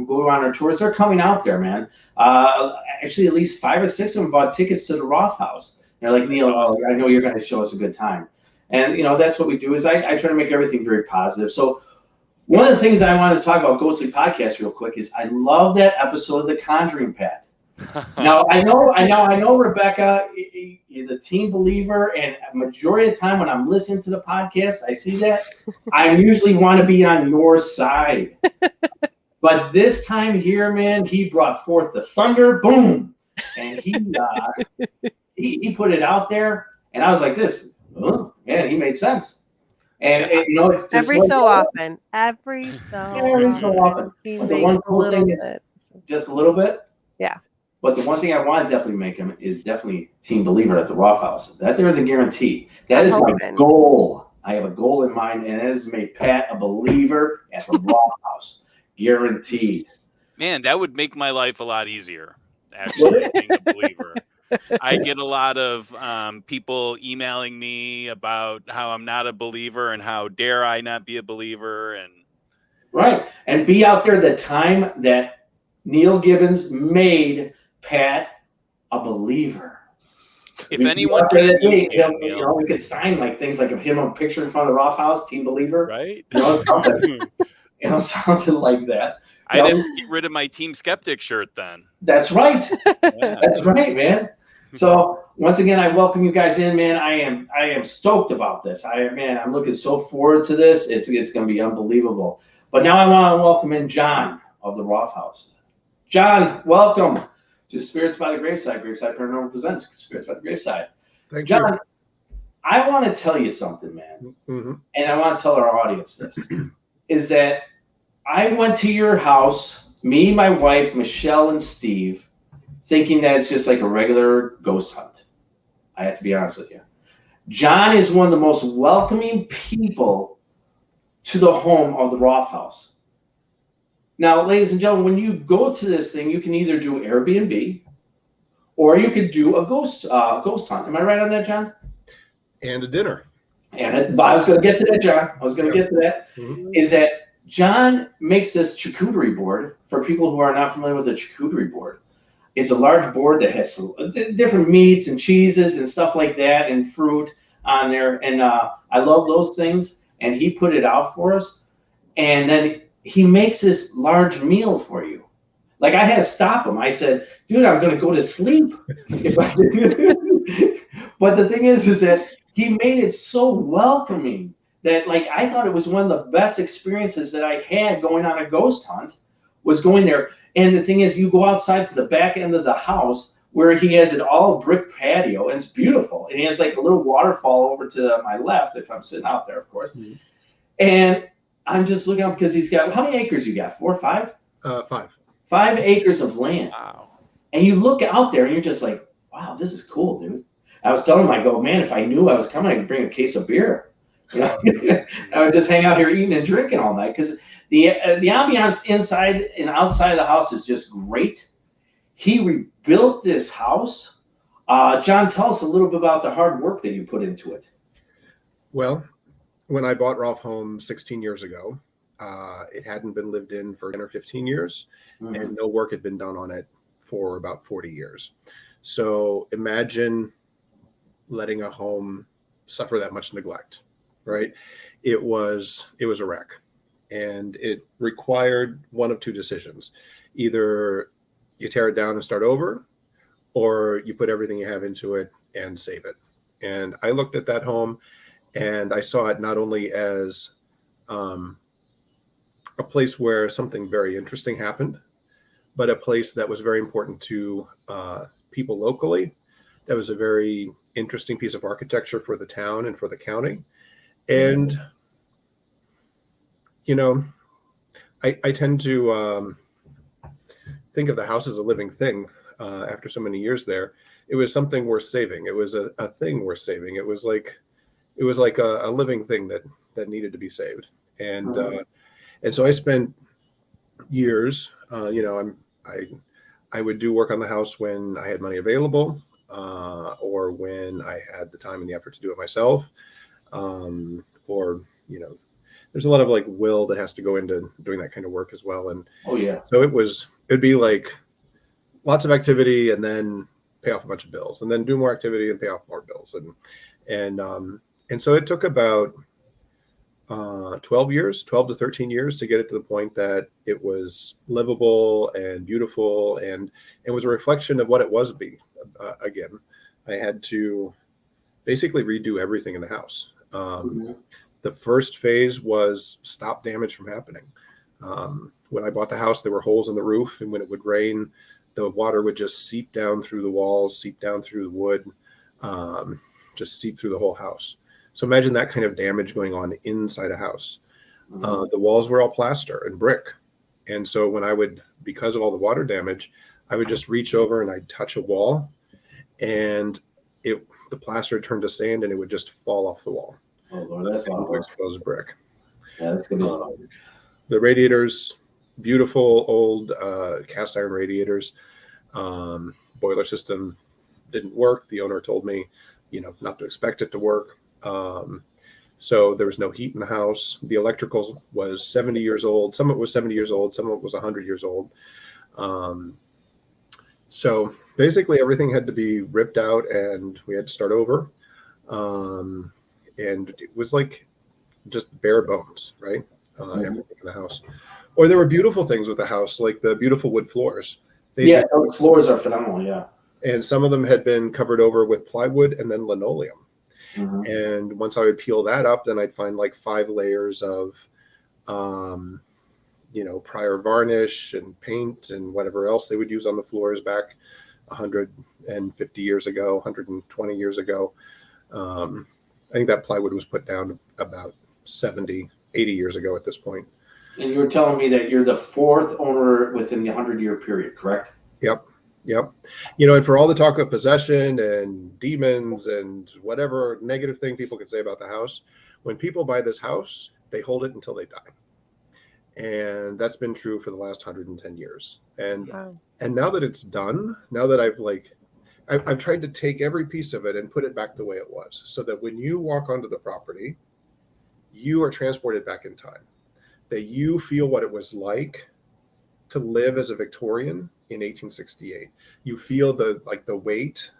go on our tours. They're coming out there, man. Actually, at least 5 or 6 of them bought tickets to the Roff House. They're like, Neil, I know you're going to show us a good time, and that's what we do. Is I try to make everything very positive. So one of the things I wanted to talk about Ghostly Podcast real quick is I love that episode of The Conjuring, Pat. Now I know, Rebecca, you're the team believer, and a majority of the time when I'm listening to the podcast, I see that I usually want to be on your side. But this time here, man, he brought forth the thunder, boom, and he put it out there, and I was like, man, he made sense. And every so often. But the one cool thing is just a little bit. Yeah. But the one thing I want to definitely make him is definitely team believer at the Roff House. That there is a guarantee. That is my goal. I have a goal in mind, and that is to make Pat a believer at the Roff House. Guaranteed. Man, that would make my life a lot easier, actually, being a believer. I get a lot of people emailing me about how I'm not a believer and how dare I not be a believer. Right. And be out there the time that Neil Gibbons made Pat a believer. If anyone can, we could sign like things like him a picture in front of the Roff House, team believer, right? Something like that. I'd have to get rid of my Team Skeptic shirt then. That's right. That's right, man. So once again, I welcome you guys in, man. I am stoked about this. I'm looking so forward to this. It's going to be unbelievable. But now I want to welcome in John of the Roff House. John, welcome to Spirits by the Graveside. Graveside Paranormal presents Spirits by the Graveside. Thank you. John, I want to tell you something, man. Mm-hmm. And I want to tell our audience this, is that I went to your house, me, my wife, Michelle, and Steve, thinking that it's just like a regular ghost hunt. I have to be honest with you. John is one of the most welcoming people to the home of the Roff House. Now, ladies and gentlemen, when you go to this thing, you can either do Airbnb or you could do a ghost hunt. Am I right on that, John? And a dinner. I was going to get to that, John. Mm-hmm. Is that John makes this charcuterie board. For people who are not familiar with the charcuterie board, it's a large board that has different meats and cheeses and stuff like that and fruit on there. And I love those things. And he put it out for us. And then he makes this large meal for you. Like I had to stop him. I said, dude, I'm going to go to sleep. But the thing is that he made it so welcoming that like I thought it was one of the best experiences that I had going on a ghost hunt was going there. And the thing is, you go outside to the back end of the house where he has an all brick patio, and it's beautiful. And he has like a little waterfall over to my left if I'm sitting out there, of course. Mm-hmm. And I'm just looking up because he's got, how many acres you got? 4 or 5? 5. 5 acres of land. Wow. And you look out there and you're just like, wow, this is cool, dude. I was telling him, I go, man, if I knew I was coming, I could bring a case of beer. You know, I would just hang out here eating and drinking all night because the ambiance inside and outside of the house is just great. He rebuilt this house. John, tell us a little bit about the hard work that you put into it. Well, when I bought Roff home 16 years ago, it hadn't been lived in for 10 or 15 years, and no work had been done on it for about 40 years. So imagine letting a home suffer that much neglect, right? It was a wreck, and it required one of two decisions. Either you tear it down and start over, or you put everything you have into it and save it. And I looked at that home and I saw it not only as a place where something very interesting happened, but a place that was very important to people locally. That was a very interesting piece of architecture for the town and for the county. And, you know, I tend to think of the house as a living thing after so many years there. It was something worth saving. It was a thing worth saving. It was like a living thing that needed to be saved. And so I spent years, I would do work on the house when I had money available, or when I had the time and the effort to do it myself, or, there's a lot of like will that has to go into doing that kind of work as well. And so it'd be like lots of activity and then pay off a bunch of bills, and then do more activity and pay off more bills. And so it took about 12 to 13 years to get it to the point that it was livable and beautiful, and it was a reflection of what it was being. Again, I had to basically redo everything in the house. The first phase was stop damage from happening. When I bought the house, there were holes in the roof, and when it would rain, the water would just seep down through the walls, seep down through the wood, just seep through the whole house. So imagine that kind of damage going on inside a house. The walls were all plaster and brick. And so when I would, because of all the water damage, I would just reach over and I'd touch a wall, and the plaster would turn to sand and it would just fall off the wall. Oh, Lord, that's a lot of work. Exposed brick. Yeah, that's going to be a lot of work. The radiators, beautiful old cast iron radiators. Boiler system didn't work. The owner told me, not to expect it to work. So there was no heat in the house. The electrical was 70 years old. Some of it was 70 years old. Some of it was 100 years old. So basically everything had to be ripped out and we had to start over. And it was like just bare bones, right? Everything in the house. Or there were beautiful things with the house, like the beautiful wood floors. Those floors are phenomenal, yeah. And some of them had been covered over with plywood and then linoleum. And once I would peel that up, then I'd find like 5 layers of, prior varnish and paint and whatever else they would use on the floors back 150 years ago, 120 years ago. I think that plywood was put down about 70, 80 years ago at this point. And you were telling me that you're the 4th owner within the 100-year period, correct? Yep. And for all the talk of possession and demons and whatever negative thing people can say about the house, when people buy this house, they hold it until they die. And that's been true for the last 110 years. And now that it's done, now that I've tried to take every piece of it and put it back the way it was, so that when you walk onto the property, you are transported back in time, that you feel what it was like to live as a Victorian in 1868. You feel the weight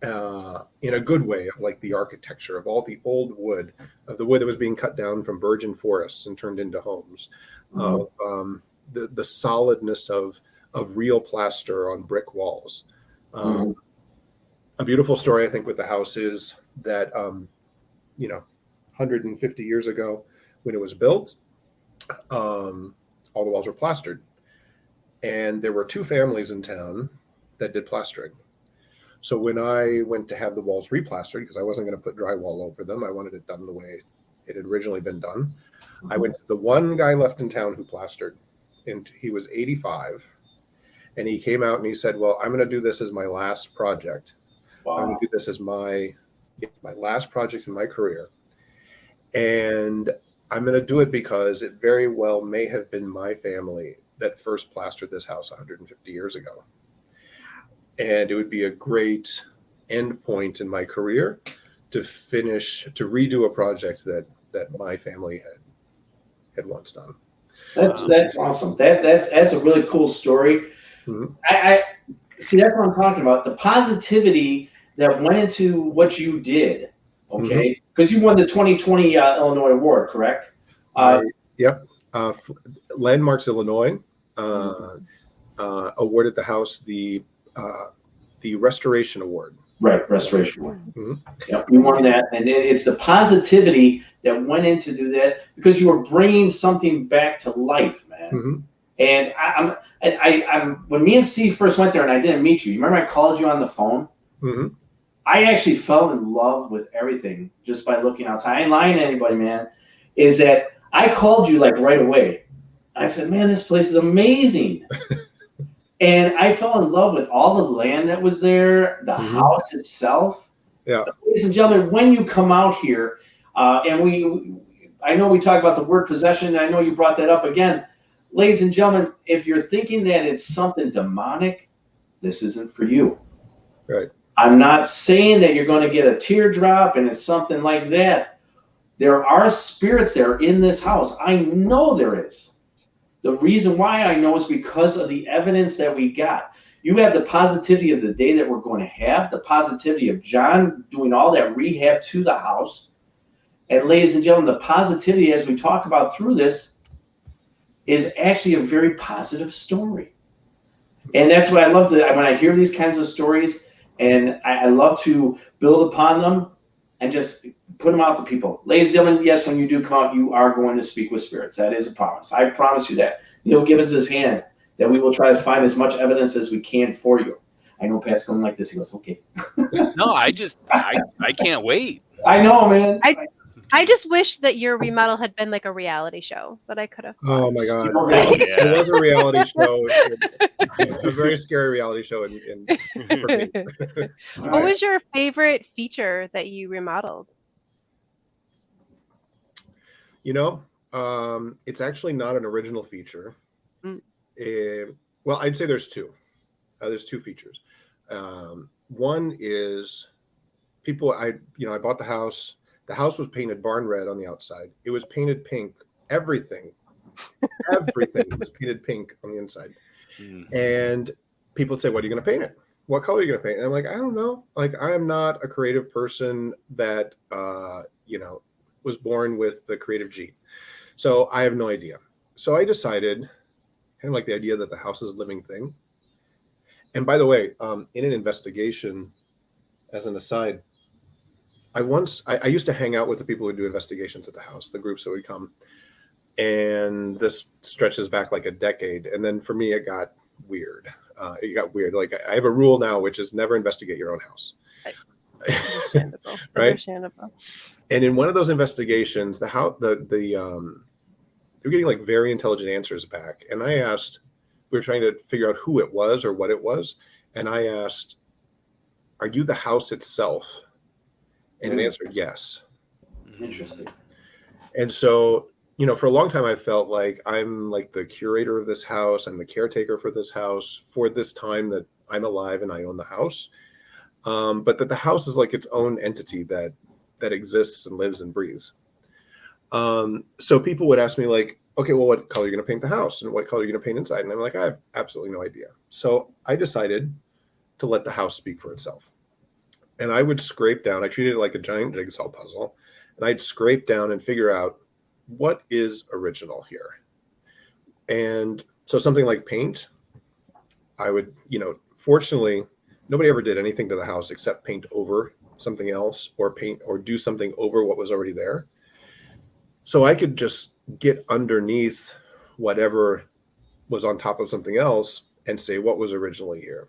in a good way of like the architecture of all the old wood, of the wood that was being cut down from virgin forests and turned into homes, of the solidness of of real plaster on brick walls. A beautiful story, I think, with the house is that, 150 years ago when it was built, all the walls were plastered. And there were 2 families in town that did plastering. So when I went to have the walls replastered, because I wasn't going to put drywall over them, I wanted it done the way it had originally been done. I went to the one guy left in town who plastered, and he was 85. And he came out and he said, well, I'm going to do this as my last project. Wow. I'm going to do this as my last project in my career. And I'm going to do it because it very well may have been my family that first plastered this house 150 years ago. And it would be a great end point in my career to redo a project that my family had once done. That's awesome. That's a really cool story. Mm-hmm. I see, that's what I'm talking about. The positivity that went into what you did. Okay, because you won the 2020 Illinois Award, correct? Yep. Landmarks Illinois awarded the house the Restoration Award. Right, Restoration Award. Yep, you won that, and it's the positivity that went into do that because you were bringing something back to life, man. And I'm when me and Steve first went there, and I didn't meet you. You remember I called you on the phone? I actually fell in love with everything just by looking outside. I ain't lying to anybody, man. Is that I called you like right away. I said, man, this place is amazing. And I fell in love with all the land that was there, the house itself. Yeah. Ladies and gentlemen, when you come out here, and I know we talk about the word possession, and I know you brought that up again. Ladies and gentlemen, if you're thinking that it's something demonic, this isn't for you. Right. I'm not saying that you're going to get a teardrop and it's something like that. There are spirits there in this house. I know there is. The reason why I know is because of the evidence that we got. You have the positivity of the day that we're going to have, the positivity of John doing all that rehab to the house. And ladies and gentlemen, the positivity as we talk about through this is actually a very positive story. And that's what I love to, when I hear these kinds of stories, and I love to build upon them and just put them out to people. Ladies and gentlemen, yes, when you do come out, you are going to speak with spirits. That is a promise. I promise you that. Neil Gibbons' his hand that we will try to find as much evidence as we can for you. I know Pat's going like this. He goes, okay. No, I can't wait. I know, man. I just wish that your remodel had been like a reality show that I could have. Oh my God! It was a reality show, a very scary reality show. For me. What was your favorite feature that you remodeled? It's actually not an original feature. Well, I'd say there's 2. There's 2 features. One is people. I bought the house. The house was painted barn red on the outside. It was painted pink. Everything was painted pink on the inside. And people would say, what are you going to paint it? What color are you going to paint? And I'm like, I don't know. Like, I am not a creative person that, was born with the creative gene. So I have no idea. So I decided, kind of like the idea that the house is a living thing. And by the way, in an investigation, as an aside, I used to hang out with the people who do investigations at the house, the groups that would come. And this stretches back like a decade. And then for me, it got weird. Like I have a rule now, which is never investigate your own house. Understandable. Right? Understandable. And in one of those investigations, they were getting like very intelligent answers back. And we were trying to figure out who it was or what it was. And I asked, are you the house itself? And it answered yes. Interesting. And so, for a long time, I felt like I'm like the curator of this house. I'm the caretaker for this house for this time that I'm alive and I own the house. But that the house is like its own entity that exists and lives and breathes. So people would ask me like, okay, well, what color are you going to paint the house? And what color are you going to paint inside? And I'm like, I have absolutely no idea. So I decided to let the house speak for itself. And I would scrape down, I treated it like a giant jigsaw puzzle, and I'd scrape down and figure out what is original here. And so something like paint, I would, fortunately, nobody ever did anything to the house except paint over something else or paint or do something over what was already there. So I could just get underneath whatever was on top of something else and say what was originally here.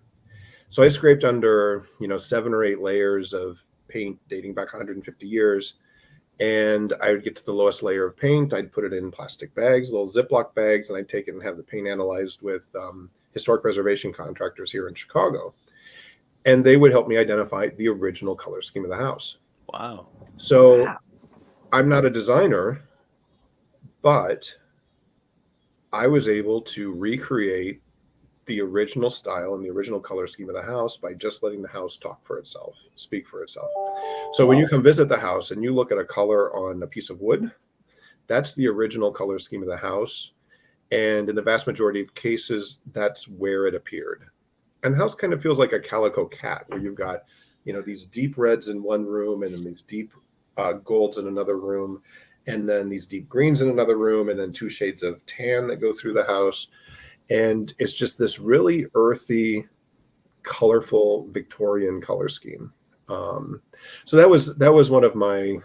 So I scraped under, 7 or 8 layers of paint dating back 150 years. And I would get to the lowest layer of paint. I'd put it in plastic bags, little Ziploc bags, and I'd take it and have the paint analyzed with historic preservation contractors here in Chicago. And they would help me identify the original color scheme of the house. Wow. So I'm not a designer, but I was able to recreate the original style and the original color scheme of the house by just letting the house talk for itself, speak for itself. So when you come visit the house and you look at a color on a piece of wood, that's the original color scheme of the house. And in the vast majority of cases, that's where it appeared. And the house kind of feels like a calico cat, where you've got, these deep reds in one room and then these deep golds in another room, and then these deep greens in another room, and then 2 shades of tan that go through the house. And it's just this really earthy, colorful Victorian color scheme. So that was one of my,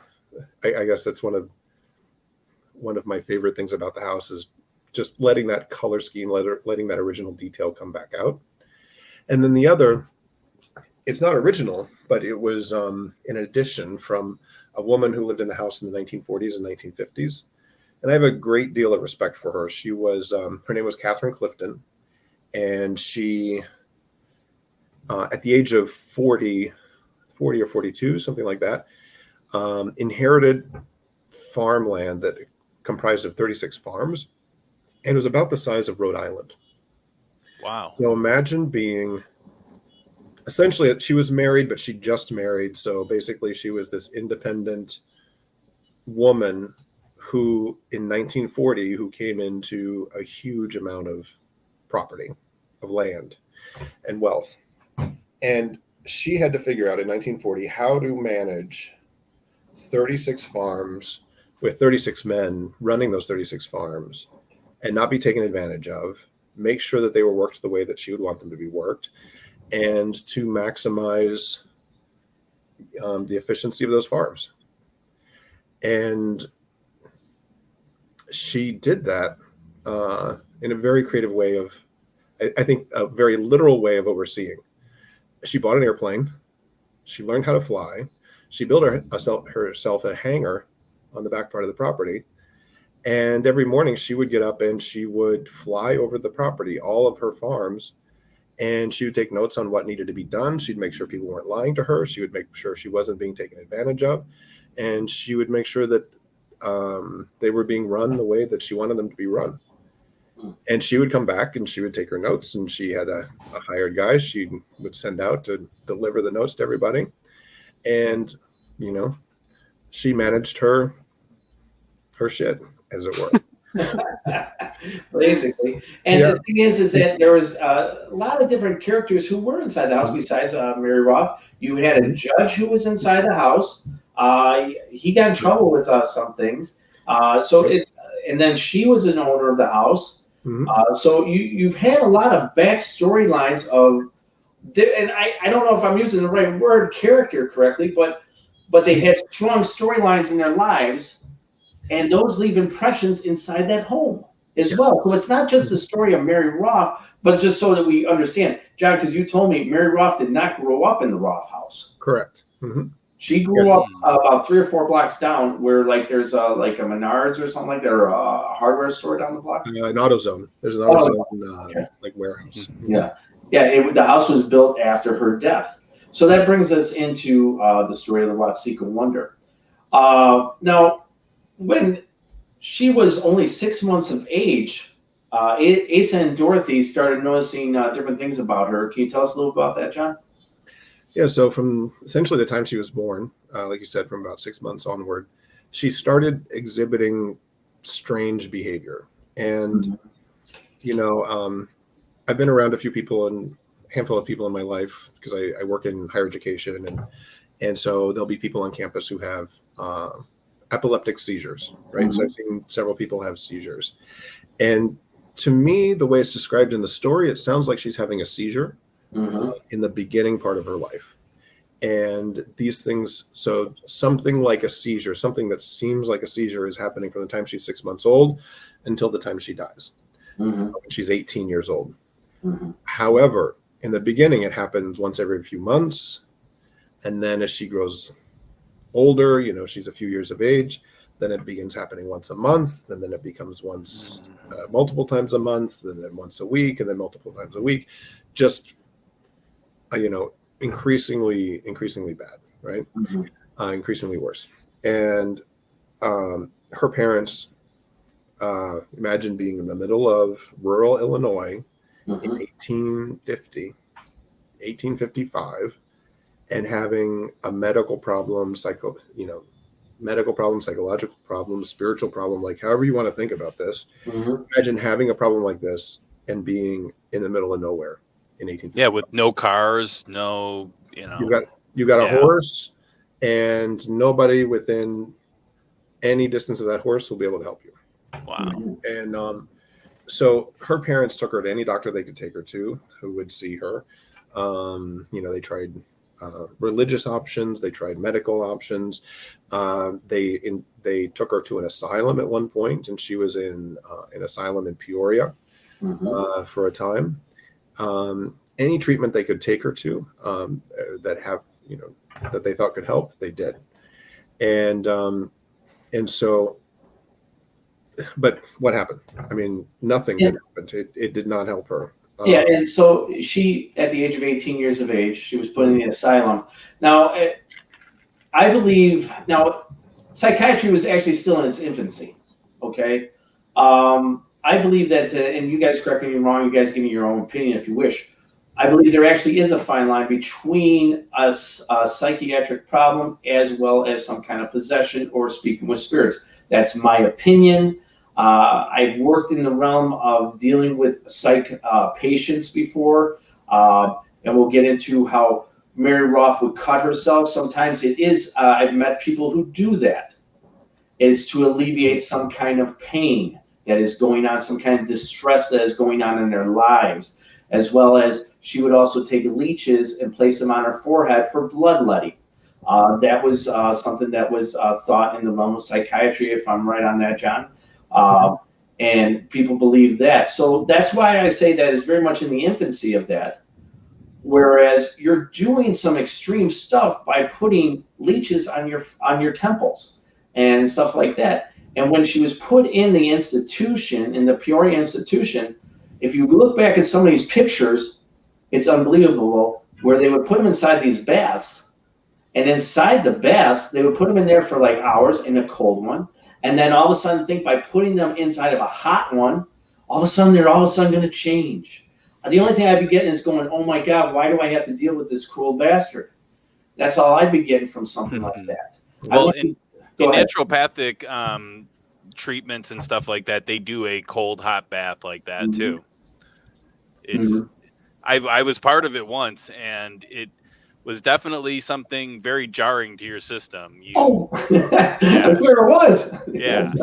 I guess that's one of my favorite things about the house, is just letting that color scheme, letting that original detail come back out. And then the other, it's not original, but it was an addition from a woman who lived in the house in the 1940s and 1950s. And I have a great deal of respect for her. She was, her name was Catherine Clifton. And she, at the age of 40 or 42, something like that, inherited farmland that comprised of 36 farms. And it was about the size of Rhode Island. Wow. So imagine being, essentially, she was married, but she just married. So basically she was this independent woman who in 1940, who came into a huge amount of property, of land and wealth. And she had to figure out in 1940 how to manage 36 farms with 36 men running those 36 farms and not be taken advantage of, make sure that they were worked the way that she would want them to be worked, and to maximize the efficiency of those farms. And she did that in a very creative way of, I think, a very literal way of overseeing. She bought an airplane. She learned how to fly. She built herself a hangar on the back part of the property. And every morning she would get up and she would fly over the property, all of her farms, and she would take notes on what needed to be done. She'd make sure people weren't lying to her. She would make sure she wasn't being taken advantage of. And she would make sure that they were being run the way that she wanted them to be run. And she would come back and she would take her notes, and she had a hired guy she would send out to deliver the notes to everybody. And, she managed her shit, as it were. Basically. And the thing is that there was a lot of different characters who were inside the house besides Mary Roff. You had a judge who was inside the house. He got in trouble with some things. And then she was an owner of the house. Mm-hmm. So you've had a lot of back storylines of, and I don't know if I'm using the right word, character correctly, but they had strong storylines in their lives, and those leave impressions inside that home as well. So it's not just the story of Mary Roff, but just so that we understand, John, because you told me Mary Roff did not grow up in the Roff house. Correct. Mm-hmm. She grew up about 3 or 4 blocks down, where there's like a Menards or something like that, or a hardware store down the block. An AutoZone. There's an AutoZone like warehouse. Yeah. The house was built after her death. So that brings us into the story of the Watseka Wonder. Now, when she was only 6 months of age, Asa and Dorothy started noticing different things about her. Can you tell us a little about that, John? Yeah, so from essentially the time she was born, like you said, from about 6 months onward, she started exhibiting strange behavior. And, I've been around a handful of people in my life because I work in higher education. And so there'll be people on campus who have epileptic seizures, right? Mm-hmm. So I've seen several people have seizures. And to me, the way it's described in the story, it sounds like she's having a seizure Mm-hmm. in the beginning part of her life. And these things, so something like a seizure, something that seems like a seizure is happening from the time she's 6 months old until the time she dies. Mm-hmm. When she's 18 years old. Mm-hmm. However, in the beginning, it happens once every few months. And then as she grows older, you know, she's a few years of age, then it begins happening once a month, and then it becomes once, multiple times a month, and then once a week, and then multiple times a week, just, you know, increasingly bad, right? Mm-hmm. Increasingly worse. And her parents, imagine being in the middle of rural Illinois Mm-hmm. in 1855, and having a medical problem, psychological problem, spiritual problem, like however you want to think about this. Mm-hmm. Imagine having a problem like this and being in the middle of nowhere in 1855. Yeah, with no cars, no, you know. You got a Yeah. horse, and nobody within any distance of that horse will be able to help you. Wow. And so her parents took her to any doctor they could take her to who would see her. You know, they tried religious options, they tried medical options. They took her to an asylum at one point, and she was in an asylum in Peoria Mm-hmm. for a time. Any treatment they could take her to that they thought could help, they did. And so, but what happened? I mean, nothing Yeah. happened. It did not help her. Yeah, and so she, at the age of 18 years of age, she was put in the asylum. Now, I believe, psychiatry was actually still in its infancy, okay? I believe that, and you guys correct me if I'm wrong, you guys give me your own opinion if you wish. I believe there actually is a fine line between a psychiatric problem as well as some kind of possession or speaking with spirits. That's my opinion. I've worked in the realm of dealing with psych patients before, and we'll get into how Mary Roff would cut herself. Sometimes it is, I've met people who do that. It's to alleviate some kind of pain that is going on, some kind of distress that is going on in their lives, as well as she would also take leeches and place them on her forehead for bloodletting. That was something that was thought in the realm of psychiatry, if I'm right on that, John. And people believe that. So that's why I say that is very much in the infancy of that. Whereas you're doing some extreme stuff by putting leeches on your temples and stuff like that. And when she was put in the institution, in the Peoria institution, if you look back at some of these pictures, it's unbelievable, where they would put them inside these baths. And inside the baths, they would put them in there for like hours in a cold one. And then all of a sudden, think by putting them inside of a hot one, all of a sudden they're all of a sudden going to change. The only thing I'd be getting is going, oh my God, why do I have to deal with this cruel bastard? That's all I'd be getting from something like that. Well, in naturopathic treatments and stuff like that, they do a cold hot bath like that too. It's I was part of it once, and it was definitely something very jarring to your system. I'm sure it was. Yeah.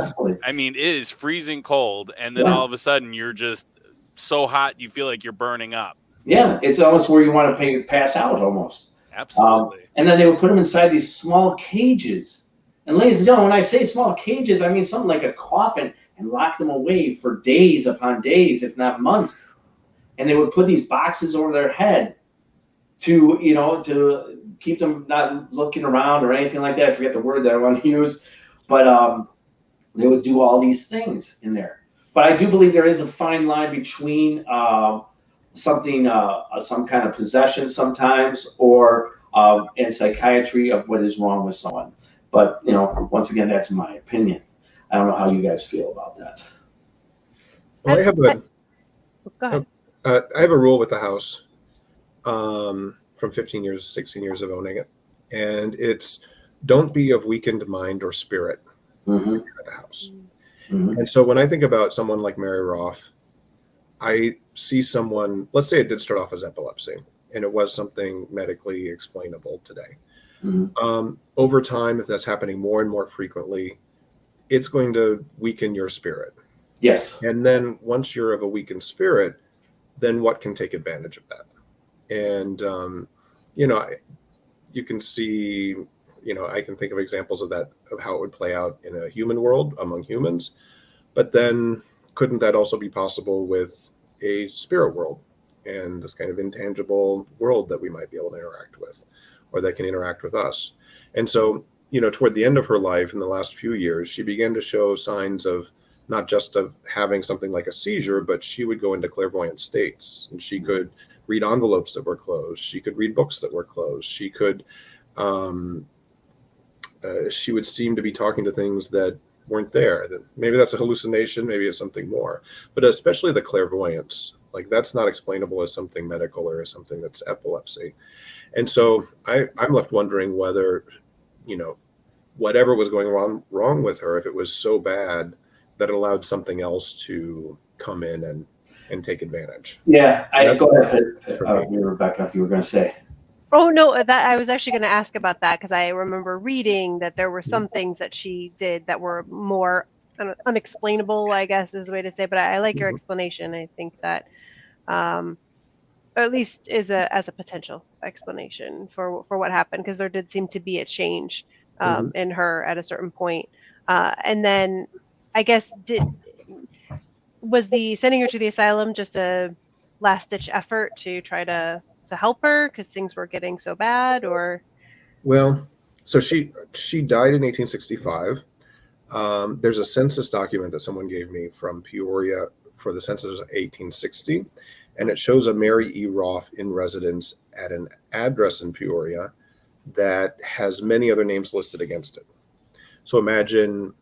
I mean, it is freezing cold, and then all of a sudden you're just so hot you feel like you're burning up. Yeah, it's almost where you want to pass out almost. Absolutely. And then they would put them inside these small cages. And ladies and gentlemen, when I say small cages, I mean something like a coffin, and lock them away for days upon days, if not months. And they would put these boxes over their head to keep them not looking around or anything like that. I forget the word that I want to use, but they would do all these things in there. But I do believe there is a fine line between some kind of possession sometimes, or in psychiatry of what is wrong with someone. But once again, that's my opinion. I don't know how you guys feel about that. Well, Go ahead. I have a rule with the house. From 16 years of owning it. And it's don't be of weakened mind or spirit at the house. Mm-hmm. And so when I think about someone like Mary Roff, I see someone, let's say it did start off as epilepsy, and it was something medically explainable today. Mm-hmm. Over time, if that's happening more and more frequently, it's going to weaken your spirit. Yes. And then once you're of a weakened spirit, then what can take advantage of that? And, you can see, I can think of examples of that, of how it would play out in a human world among humans. But then couldn't that also be possible with a spirit world and this kind of intangible world that we might be able to interact with, or that can interact with us? And so, toward the end of her life, in the last few years, she began to show signs of not just of having something like a seizure, but she would go into clairvoyant states, and she could read envelopes that were closed. She could read books that were closed. She could, she would seem to be talking to things that weren't there. That maybe that's a hallucination, maybe it's something more. But especially the clairvoyance, like that's not explainable as something medical or as something that's epilepsy. And so I'm left wondering whether, whatever was going wrong with her, if it was so bad that it allowed something else to come in and take advantage. Yeah, go ahead, Rebecca, you were going to say. Oh, no, that I was actually going to ask about that, because I remember reading that there were some things that she did that were more unexplainable, I guess is the way to say, but I like your explanation. I think that, or at least as a potential explanation for what happened, because there did seem to be a change in her at a certain point. And then I guess was the sending her to the asylum just a last ditch effort to try to help her because things were getting so bad, or? Well, so she died in 1865. There's a census document that someone gave me from Peoria for the census of 1860, and it shows a Mary E. Roff in residence at an address in Peoria that has many other names listed against it. So imagine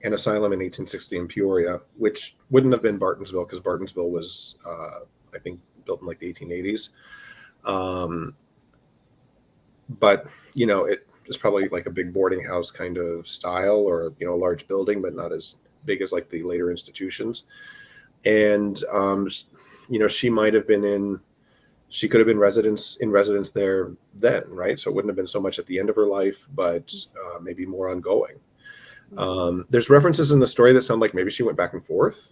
an asylum in 1860 in Peoria, which wouldn't have been Bartonsville, because Bartonsville was, I think, built in like the 1880s. But, it was probably like a big boarding house kind of style, or, a large building, but not as big as like the later institutions. And, she might have been she could have been in residence there then, right? So it wouldn't have been so much at the end of her life, but maybe more ongoing. There's references in the story that sound like maybe she went back and forth,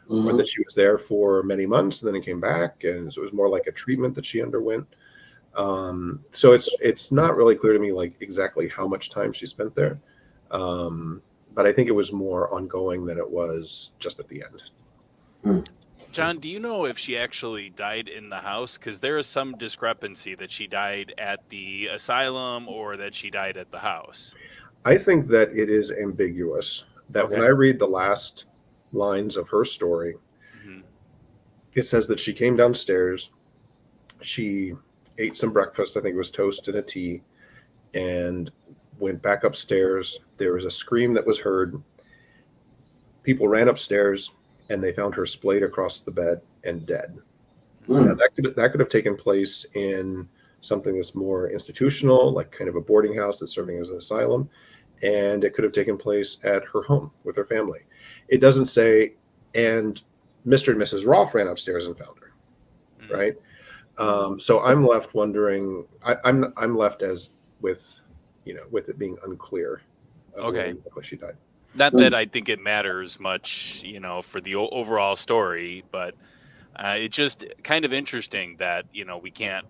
or that she was there for many months and then it came back, and so it was more like a treatment that she underwent. So it's not really clear to me like exactly how much time she spent there, but I think it was more ongoing than it was just at the end. John, do you know if she actually died in the house? Because there is some discrepancy that she died at the asylum or that she died at the house. I think that it is ambiguous. That when I read the last lines of her story, it says that she came downstairs, she ate some breakfast, I think it was toast and a tea, and went back upstairs. There was a scream that was heard. People ran upstairs, and they found her splayed across the bed and dead. Now, that could have taken place in something that's more institutional, like kind of a boarding house that's serving as an asylum, and it could have taken place at her home with her family. It doesn't say, and Mr. and Mrs. Roff ran upstairs and found her, right? So I'm left wondering. I'm left with it being unclear. Exactly she died. Not that I think it matters much, for the overall story, but it's just kind of interesting that, we can't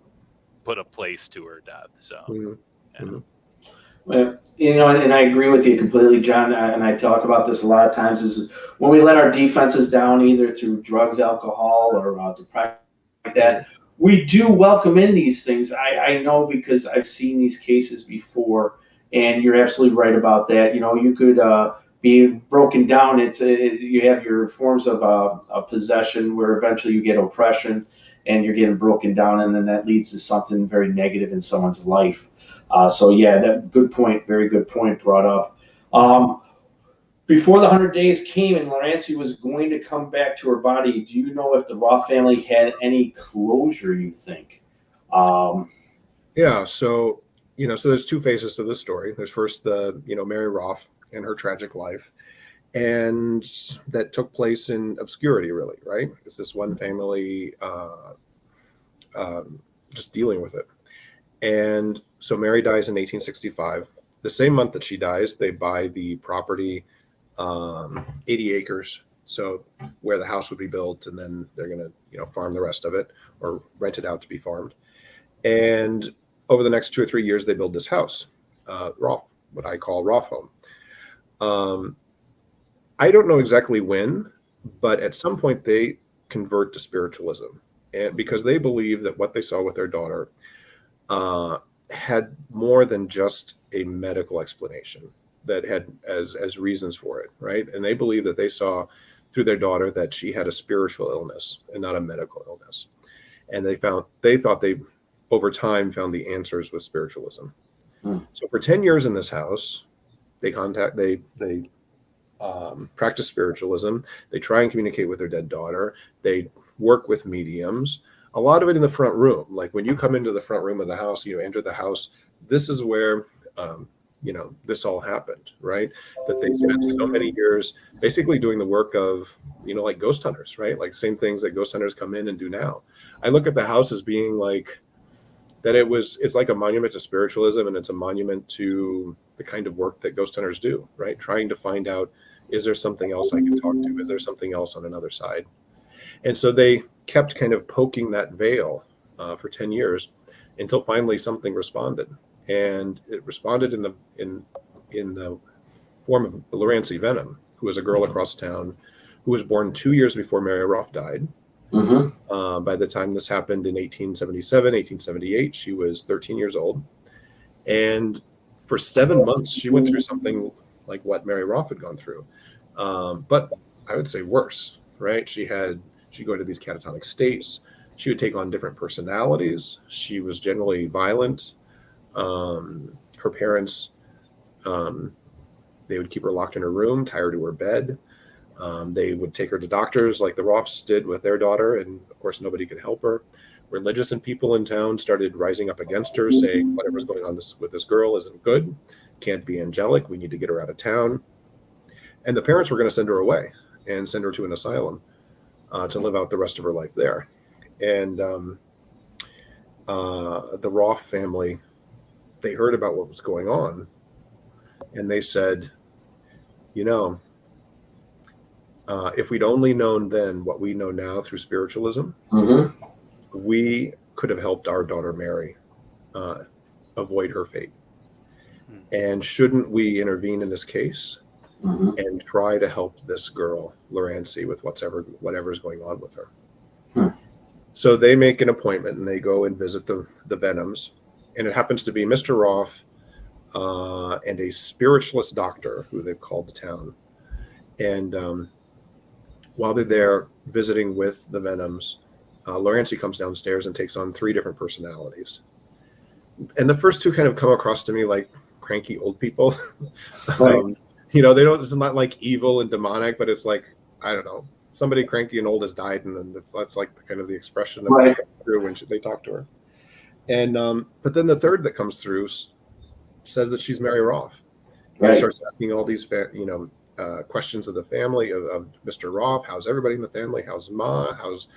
put a place to her death. So, Well, and I agree with you completely, John, and I talk about this a lot of times, is when we let our defenses down, either through drugs, alcohol, or depression like that, we do welcome in these things. I know, because I've seen these cases before, and you're absolutely right about that. You could be broken down. You have your forms of possession, where eventually you get oppression and you're getting broken down, and then that leads to something very negative in someone's life. So yeah, that good point, very good point brought up. Before the 100 days came and Lurancy was going to come back to her body, do you know if the Roff family had any closure, you think? Yeah, so there's two phases to this story. There's first the Mary Roff and her tragic life, and that took place in obscurity, really, right? It's this one family just dealing with it. And so Mary dies in 1865. The same month that she dies, they buy the property, 80 acres So where the house would be built, and then they're going to, farm the rest of it or rent it out to be farmed. And over the next 2 or 3 years, they build this house, Roff, what I call Roff Home. I don't know exactly when, but at some point they convert to spiritualism, and because they believe that what they saw with their daughter had more than just a medical explanation, that had as reasons for it, right? And they believe that they saw through their daughter that she had a spiritual illness and not a medical illness. And they thought they over time found the answers with spiritualism. So for 10 years in this house, they practice spiritualism. They try and communicate with their dead daughter. They work with mediums. A lot of it in the front room. Like when you come into the front room of the house, enter the house, this is where, this all happened, right? That they spent so many years basically doing the work of, like ghost hunters, right? Like same things that ghost hunters come in and do now. I look at the house as being like that it's like a monument to spiritualism, and it's a monument to the kind of work that ghost hunters do, right? Trying to find out, is there something else I can talk to? Is there something else on another side? And so they kept kind of poking that veil for 10 years until finally something responded. And it responded in the form of Lurancy Vennum, who was a girl across town who was born 2 years before Mary Roff died. By the time this happened in 1877, 1878, she was 13 years old. And for 7 months, she went through something like what Mary Roff had gone through. But I would say worse, right? She'd go into these catatonic states. She would take on different personalities. She was generally violent. Her parents, they would keep her locked in her room, tie her to her bed. They would take her to doctors like the Roffs did with their daughter, and of course nobody could help her. Religious and people in town started rising up against her, saying whatever's going on with this girl isn't good, can't be angelic, we need to get her out of town. And the parents were going to send her away and send her to an asylum to live out the rest of her life there. And the Roff family, they heard about what was going on, and they said, if we'd only known then what we know now through spiritualism, we could have helped our daughter Mary avoid her fate. And shouldn't we intervene in this case and try to help this girl, Lurancy, with whatever's going on with her? So they make an appointment and they go and visit the Vennums. And it happens to be Mr. Roff and a spiritualist doctor who they've called to town. And while they're there visiting with the Vennums, Lurancy comes downstairs and takes on 3 different personalities. And the first 2 kind of come across to me like cranky old people. Right. It's not like evil and demonic, but it's like, I don't know, somebody cranky and old has died, and then that's like kind of the expression that comes through when they talk to her. And but then the third that comes through says that she's Mary Roff, and starts asking all these questions of the family of Mr. Roff. How's everybody in the family? How's Ma? How's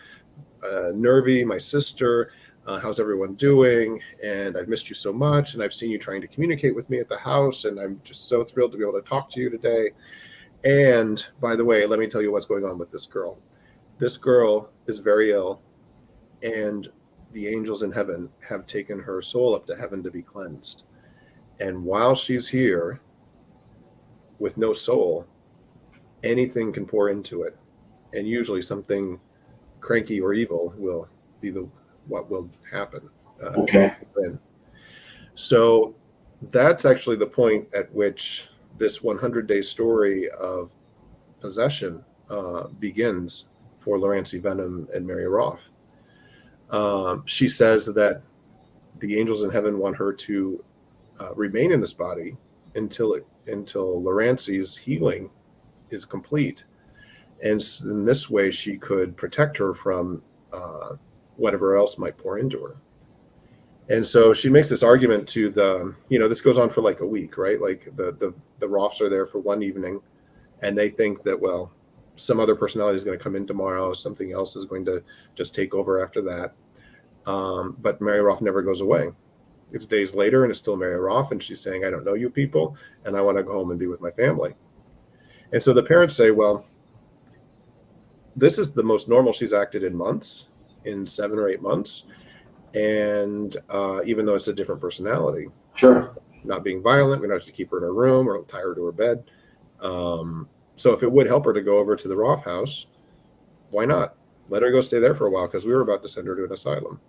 Nervy, my sister? How's everyone doing? And I've missed you so much, and I've seen you trying to communicate with me at the house, and I'm just so thrilled to be able to talk to you today. And by the way, let me tell you what's going on with this girl. This girl is very ill, and the angels in heaven have taken her soul up to heaven to be cleansed. And while she's here with no soul, anything can pour into it. And usually something cranky or evil will be what will happen. So that's actually the point at which this 100-day story of possession begins for Lurancy Vennum and Mary Roff. She says that the angels in heaven want her to remain in this body until Lurancy's healing is complete, and in this way she could protect her from whatever else might pour into her. And so she makes this argument to this goes on for like a week, right? Like the Roffs are there for one evening, and they think that, well, some other personality is going to come in tomorrow, something else is going to just take over after that. But Mary Roff never goes away. It's days later, and it's still Mary Roff, and she's saying, I don't know you people, and I want to go home and be with my family. And so the parents say, well, this is the most normal she's acted in months, in 7 or 8 months. And even though it's a different personality, Sure. not being violent, we don't have to keep her in her room or tie her to her bed. So if it would help her to go over to the Roff House, why not? Let her go stay there for a while, because we were about to send her to an asylum.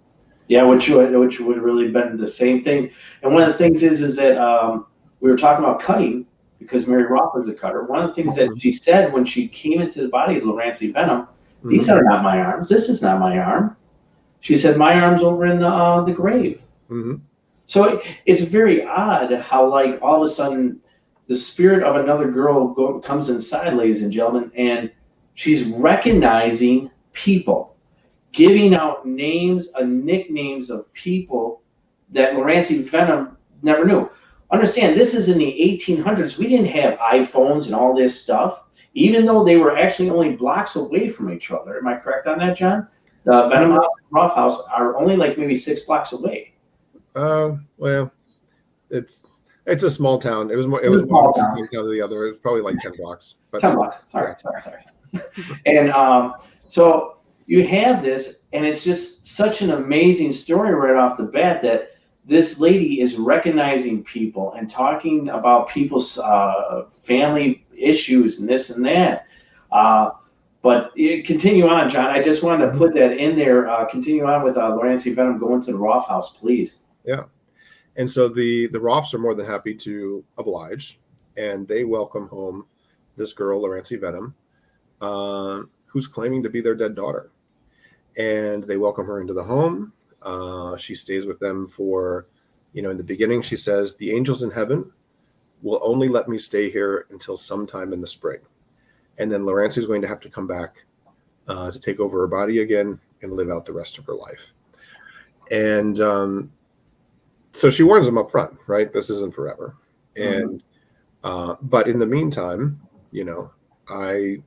Yeah, which would really been the same thing. And one of the things is that we were talking about cutting, because Mary Roff was a cutter. One of the things that she said when she came into the body of Lurancy Vennum, these are not my arms. This is not my arm. She said, my arm's over in the grave. Mm-hmm. So it's very odd how, like, all of a sudden the spirit of another girl comes inside, ladies and gentlemen, and she's recognizing people, giving out names and nicknames of people that Lurancy Vennum never knew. Understand, this is in the 1800s. We didn't have iPhones and all this stuff, even though they were actually only blocks away from each other. Am I correct on that, John? The Vennum House and Roff House are only like maybe 6 blocks away. Well, it's a small town. It was more from one town to the other. It was probably like 10 blocks. But 10 blocks. Sorry. And so you have this, and it's just such an amazing story right off the bat that this lady is recognizing people and talking about people's family issues and this and that. But continue on, John. I just wanted to put that in there. Continue on with Lurancy Vennum going to the Roff House, please. Yeah. And so the Roffs are more than happy to oblige, and they welcome home this girl, Lurancy Vennum, who's claiming to be their dead daughter. And they welcome her into the home. She stays with them for, in the beginning, she says, the angels in heaven will only let me stay here until sometime in the spring. And then Lurancy is going to have to come back to take over her body again and live out the rest of her life. And so she warns them up front, right? This isn't forever. And but in the meantime, I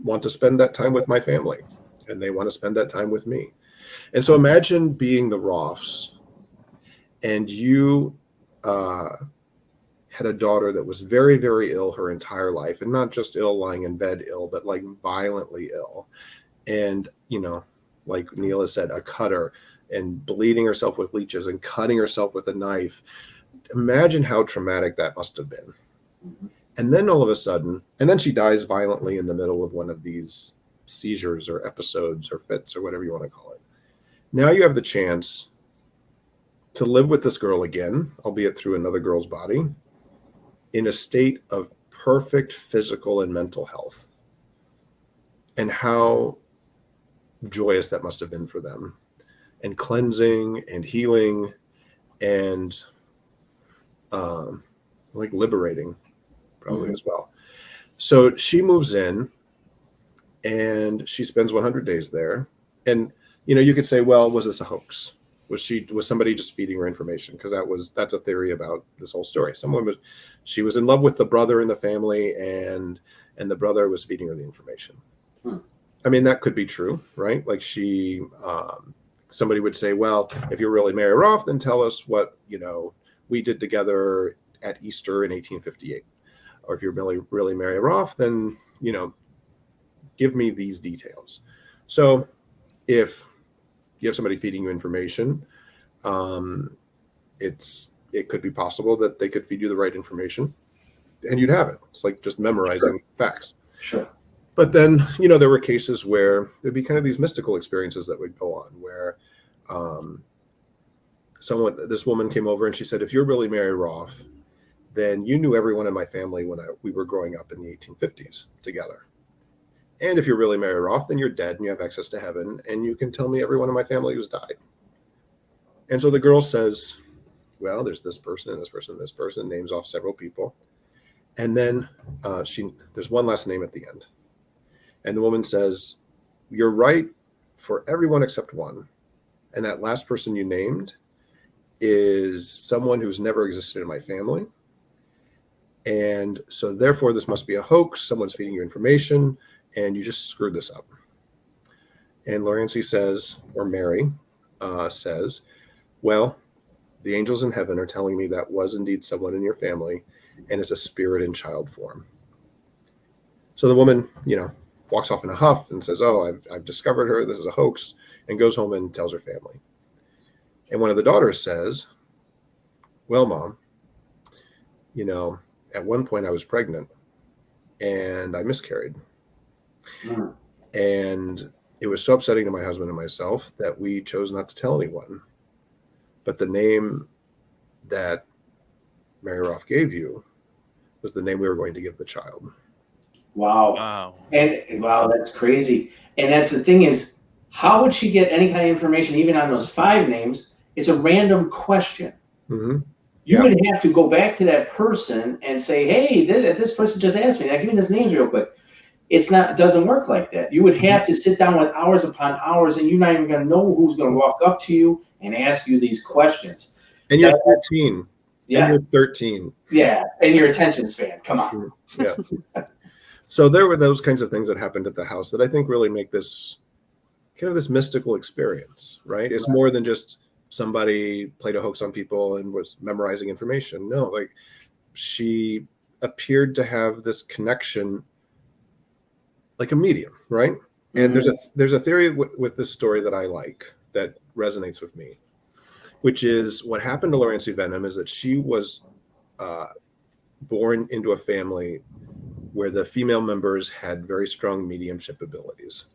want to spend that time with my family, and they want to spend that time with me. And so imagine being the Roffs, and you had a daughter that was very, very ill her entire life, and not just ill, lying in bed ill, but like violently ill. And, like Neil has said, a cutter, and bleeding herself with leeches and cutting herself with a knife. Imagine how traumatic that must have been. And then all of a sudden, and then she dies violently in the middle of one of these seizures or episodes or fits or whatever you want to call it. Now you have the chance to live with this girl again, albeit through another girl's body, in a state of perfect physical and mental health. And how joyous that must have been for them, and cleansing and healing and like liberating probably as well. So she moves in and she spends 100 days there. And, you could say, well, was this a hoax? Was somebody just feeding her information? Because that's a theory about this whole story. She was in love with the brother in the family, and the brother was feeding her the information. I mean, that could be true, right? Like somebody would say, well, if you're really Mary Roff, then tell us what, we did together at Easter in 1858. Or if you're really Mary Roff, then, give me these details. So if you have somebody feeding you information, it could be possible that they could feed you the right information and you'd have it. It's like just memorizing facts. Sure. But then, there were cases where there'd be kind of these mystical experiences that would go on where this woman came over and she said, if you're really Mary Roff, then you knew everyone in my family when we were growing up in the 1850s together. And if you're really Mary Roff, then you're dead and you have access to heaven, and you can tell me everyone in my family who's died. And so the girl says, well, there's this person and this person and this person, names off several people. And then there's one last name at the end. And the woman says, you're right for everyone except one. And that last person you named is someone who's never existed in my family. And so therefore, this must be a hoax. Someone's feeding you information, and you just screwed this up. And Lurancy says, or Mary says, well, the angels in heaven are telling me that was indeed someone in your family, and it's a spirit in child form. So the woman, walks off in a huff and says, "Oh, I've discovered her. This is a hoax," and goes home and tells her family. And one of the daughters says, "Well, Mom, at one point I was pregnant and I miscarried. Mm. And it was so upsetting to my husband and myself that we chose not to tell anyone. But the name that Mary Roff gave you was the name we were going to give the child." Wow. Wow. And wow, that's crazy. And that's the thing is, how would she get any kind of information, even on those 5 names? It's a random question. Mm-hmm. You would have to go back to that person and say, "Hey, this person just asked me. Now give me those names real quick." It doesn't work like that. You would have to sit down with hours upon hours, and you're not even going to know who's going to walk up to you and ask you these questions. And you're 13. Yeah. And you're 13. Yeah. And your attention span. Come on. Yeah. So there were those kinds of things that happened at the house that I think really make this kind of this mystical experience, right? It's more than just somebody played a hoax on people and was memorizing information. No, like she appeared to have this connection like a medium, right? And there's a theory with this story that I like that resonates with me, which is what happened to Lurancy Vennum is that she was born into a family where the female members had very strong mediumship abilities.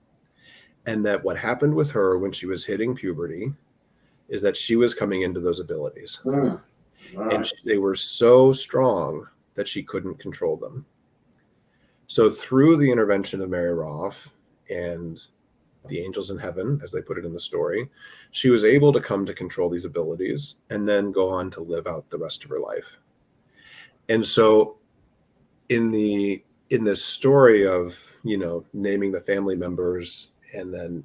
And that what happened with her when she was hitting puberty is that she was coming into those abilities. Wow. And they were so strong that she couldn't control them. So through the intervention of Mary Roff and the angels in heaven, as they put it in the story, she was able to come to control these abilities and then go on to live out the rest of her life. And so in this story of, naming the family members and then,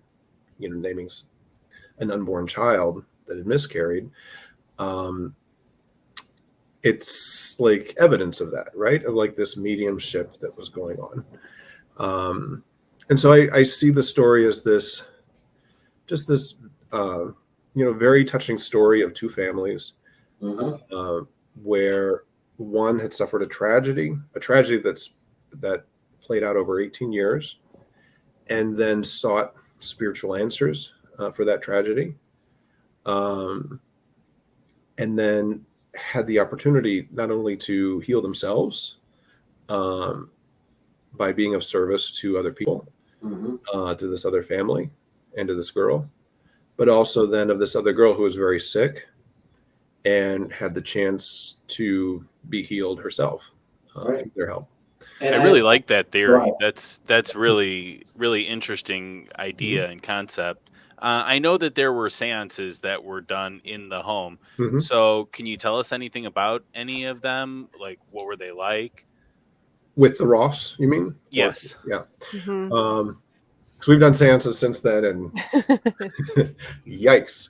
naming an unborn child that had miscarried, it's like evidence of that, right? Of like this mediumship that was going on. And so I see the story as this very touching story of 2 families, where one had suffered a tragedy that played out over 18 years, and then sought spiritual answers for that tragedy, and then had the opportunity not only to heal themselves by being of service to other people, to this other family and to this girl, but also then of this other girl who was very sick and had the chance to be healed herself through their help. And I really like that theory. That's really, really interesting idea and concept. I know that there were seances that were done in the home. So can you tell us anything about any of them? Like, what were they like? With the Roffs, you mean? Yes. Yeah. Because we've done seances since then, and yikes.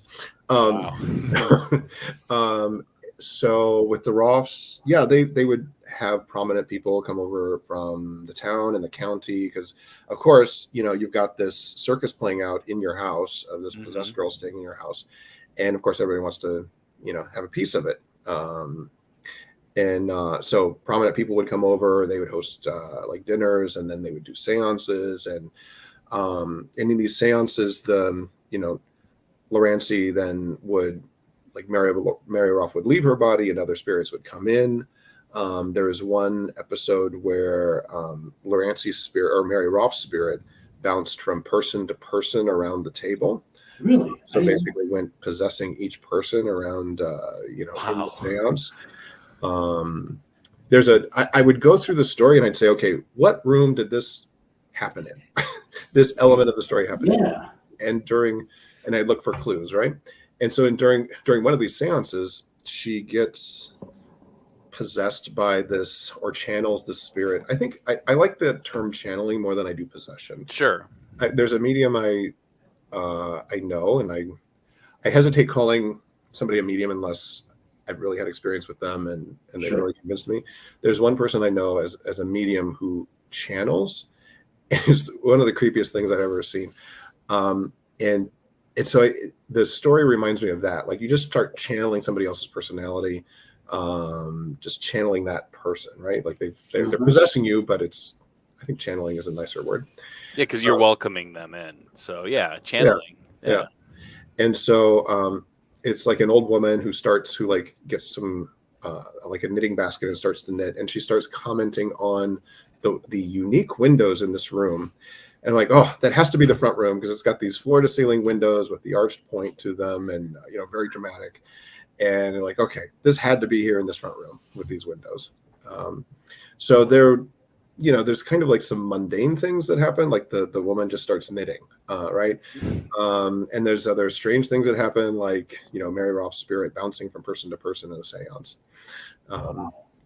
Wow. So with the Roffs, they would have prominent people come over from the town and the county, because of course, you've got this circus playing out in your house of this possessed girl staying in your house. And of course, everybody wants to, have a piece of it. So prominent people would come over, they would host like dinners, and then they would do seances. And in these seances, the, Lurancy then would, like Mary Roff would leave her body and other spirits would come in. There was one episode where Lurancy's spirit, or Mary Roff's spirit, bounced from person to person around the table. Really? So basically went possessing each person around, in the seance. I would go through the story and I'd say, okay, what room did this happen in? This element of the story happened in. And I'd look for clues, right? And so during one of these seances, she gets possessed by this, or channels this spirit. I think I like the term channeling more than I do possession. Sure. There's a medium I know, and I hesitate calling somebody a medium unless I've really had experience with them and they really convinced me. There's one person I know as a medium who channels, and it's one of the creepiest things I've ever seen. And so the story reminds me of that. Like, you just start channeling somebody else's personality, just channeling that person, right? Like they're possessing you, but it's I think channeling is a nicer word. Yeah, because you're welcoming them in. So yeah, channeling. Yeah. And so it's like an old woman who like gets some like a knitting basket and starts to knit, and she starts commenting on the unique windows in this room. And I'm like, oh, that has to be the front room because it's got these floor to ceiling windows with the arched point to them, and very dramatic. And like, okay, this had to be here in this front room with these windows. So there's kind of like some mundane things that happen, like the woman just starts knitting, right? And there's other strange things that happen, like Mary Roff's spirit bouncing from person to person in a seance.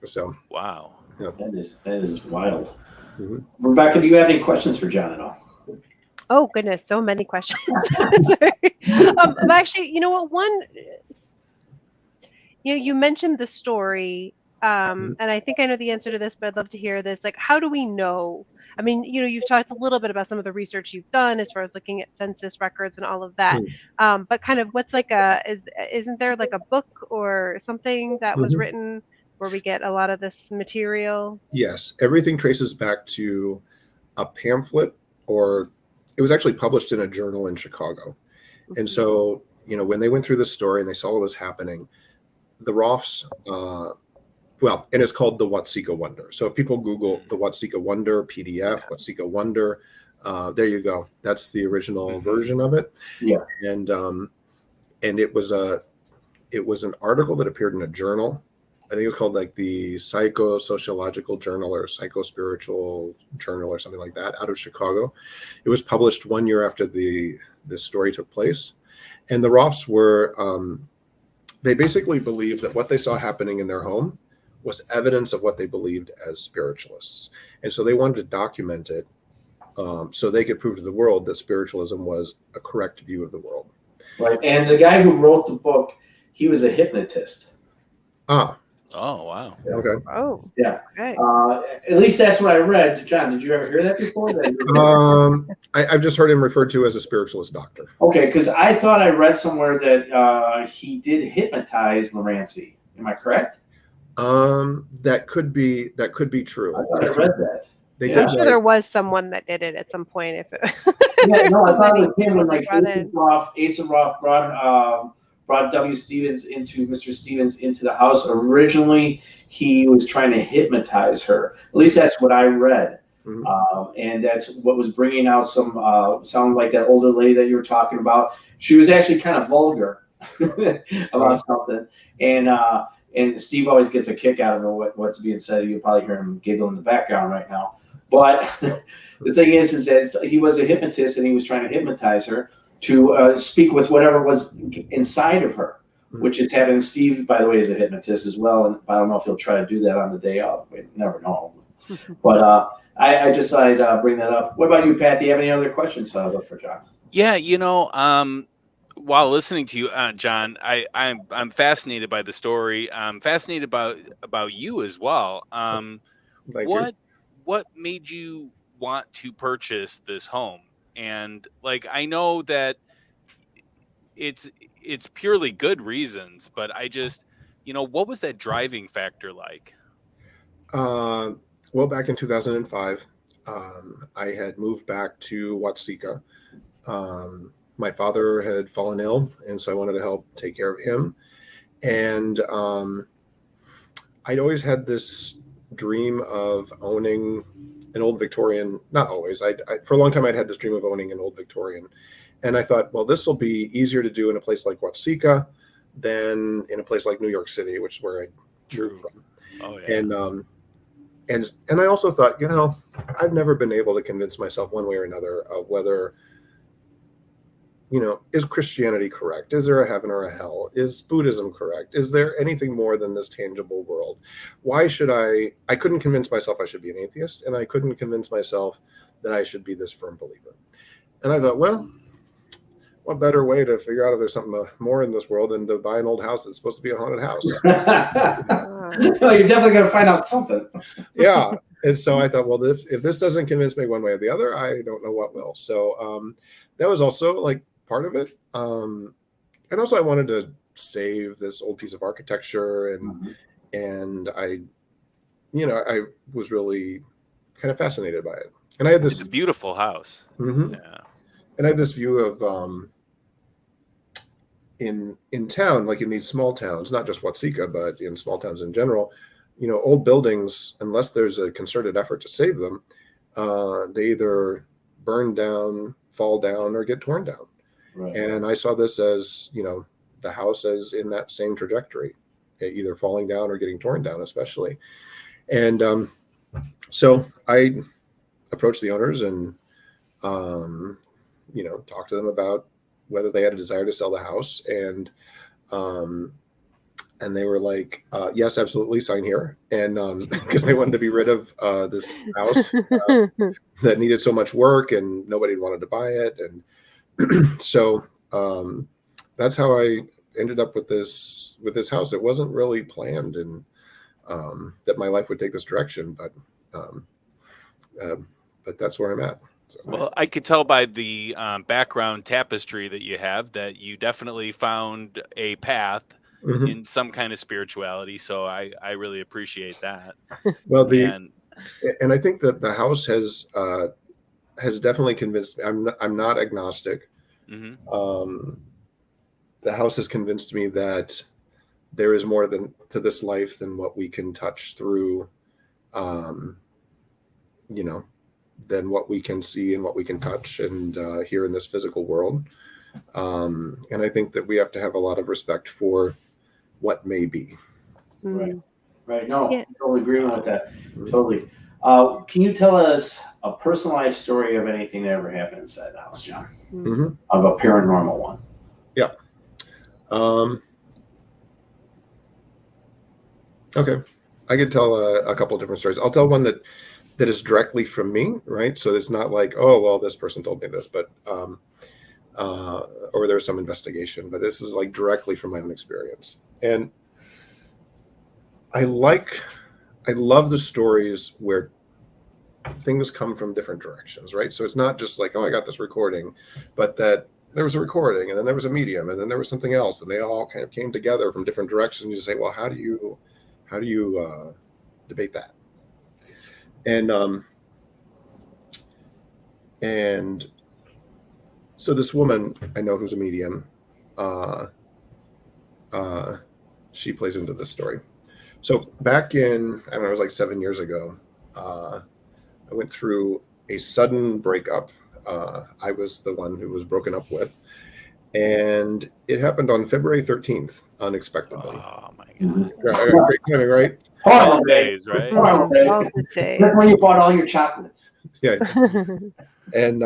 So wow, that is wild. Mm-hmm. Rebecca, do you have any questions for John at all? Oh goodness, so many questions. Actually, you know what? One, you mentioned the story. And I think I know the answer to this, but I'd love to hear this. Like, how do we know? I mean, you've talked a little bit about some of the research you've done as far as looking at census records and all of that. But kind of what's like isn't there like a book or something that was written where we get a lot of this material? Yes. Everything traces back to a pamphlet, or it was actually published in a journal in Chicago. And so, when they went through this story and they saw what was happening, the Roffs, and it's called the Watseka Wonder. So if people Google the Watseka Wonder PDF, Watseka Wonder, there you go. That's the original version of it. Yeah. And it was an article that appeared in a journal. I think it was called like the Psychosociological Journal or Psychospiritual Journal or something like that, out of Chicago. It was published 1 year after this story took place. And the Roffs were, they basically believed that what they saw happening in their home was evidence of what they believed as spiritualists. And so they wanted to document it so they could prove to the world that spiritualism was a correct view of the world. Right. And the guy who wrote the book, he was a hypnotist. Ah. Oh, wow. Okay. Oh. Yeah. Okay. At least that's what I read. John, did you ever hear that before? I've just heard him referred to as a spiritualist doctor. Okay, because I thought I read somewhere that he did hypnotize Lurancy. Am I correct? That could be true. I thought I read that. I'm sure there was someone that did it at some point. If it I thought it was him when like Asa Roff brought W. Stevens Mr. Stevens into the house. Originally, he was trying to hypnotize her. At least that's what I read. And that's what was bringing out some sound like that older lady that you were talking about. She was actually kind of vulgar about something. And Steve always gets a kick out of what's being said. You'll probably hear him giggle in the background right now. But the thing is that he was a hypnotist, and he was trying to hypnotize her to speak with whatever was inside of her, which is having Steve, by the way, is a hypnotist as well. And I don't know if he'll try to do that on the day off. We never know. But I just thought I'd bring that up. What about you, Pat? Do you have any other questions for John? Yeah, while listening to you, John, I'm fascinated by the story. I'm fascinated about you as well. What made you want to purchase this home? And like, I know that it's purely good reasons, but I just, what was that driving factor like? Well, back in 2005, I had moved back to Watseka. My father had fallen ill, and so I wanted to help take care of him. And I'd always had this dream of owning an old Victorian, not always, for a long time I'd had this dream of owning an old Victorian. And I thought, well, this will be easier to do in a place like Watseka than in a place like New York City, which is where I drew from. Oh, yeah. And I also thought, I've never been able to convince myself one way or another of whether, is Christianity correct? Is there a heaven or a hell? Is Buddhism correct? Is there anything more than this tangible world? Why should I couldn't convince myself I should be an atheist, and I couldn't convince myself that I should be this firm believer. And I thought, well, what better way to figure out if there's something more in this world than to buy an old house that's supposed to be a haunted house? Well, you're definitely going to find out something. Yeah. And so I thought, well, if this doesn't convince me one way or the other, I don't know what will. So that was also like part of it. And also I wanted to save this old piece of architecture, and I was really kind of fascinated by it. And I had this. It's a beautiful house. Mm-hmm. Yeah. And I have this view of in town, like in these small towns, not just Watsika, but in small towns in general, old buildings, unless there's a concerted effort to save them, they either burn down, fall down, or get torn down. Right. And I saw this as, the house as in that same trajectory, either falling down or getting torn down, especially. And so I approached the owners and, talked to them about whether they had a desire to sell the house. And they were like, yes, absolutely, sign here. And because they wanted to be rid of this house that needed so much work and nobody wanted to buy it. And so that's how I ended up with this house. It wasn't really planned and that my life would take this direction, but that's where I'm at. So. Well, I could tell by the background tapestry that you have that you definitely found a path in some kind of spirituality. So I really appreciate that. Well, and I think that the house has definitely convinced me. I'm not agnostic. Mm-hmm. The house has convinced me that there is more to this life than what we can touch through, than what we can see and what we can touch and here in this physical world. And I think that we have to have a lot of respect for what may be. Right. No, yeah. Totally agreeing with that. Totally. Can you tell us a personalized story of anything that ever happened inside the house, John? Mm-hmm. Of a paranormal one? Yeah. Okay. I could tell a couple of different stories. I'll tell one that is directly from me, right? So it's not like, oh, well, this person told me this, but or there's some investigation, but this is like directly from my own experience. And I love the stories where things come from different directions, right? So it's not just like, oh, I got this recording, but that there was a recording and then there was a medium and then there was something else and they all kind of came together from different directions. You say, well, how do you debate that? And so this woman I know who's a medium, she plays into this story. So back in, I don't know, it was like 7 years ago, I went through a sudden breakup. I was the one who was broken up with. And it happened on February 13th, unexpectedly. Oh, my God. Great timing, right? All days, right? All days. That's when you bought all your chocolates. Yeah. And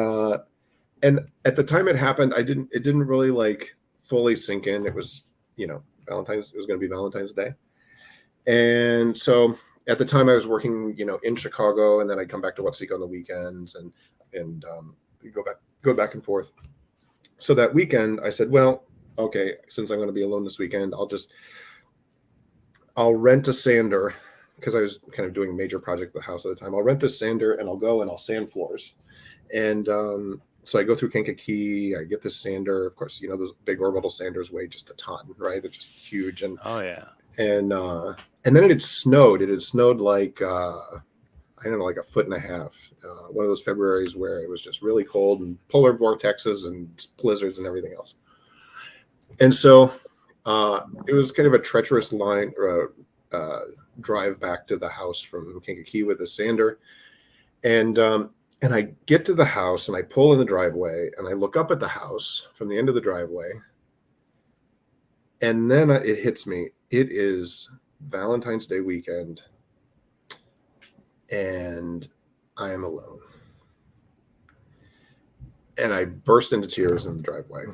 at the time it happened, it didn't really like fully sink in. It was, it was going to be Valentine's Day. And so at the time I was working, in Chicago, and then I'd come back to Watsika on the weekends and go back and forth. So that weekend I said, well, okay, since I'm going to be alone this weekend, I'll rent a sander, because I was kind of doing a major project at the house at the time. I'll rent this sander and I'll go and I'll sand floors. And so I go through Kankakee, I get this sander. Of course, those big orbital sanders weigh just a ton, right? They're just huge. And oh yeah. And then it had snowed. It had snowed like I don't know, like a foot and a half. One of those Februaries where it was just really cold and polar vortexes and blizzards and everything else. And so it was kind of a treacherous line drive back to the house from Kankakee with the sander. And I get to the house and I pull in the driveway and I look up at the house from the end of the driveway. And then it hits me. It is Valentine's Day weekend. And I am alone. And I burst into tears in the driveway.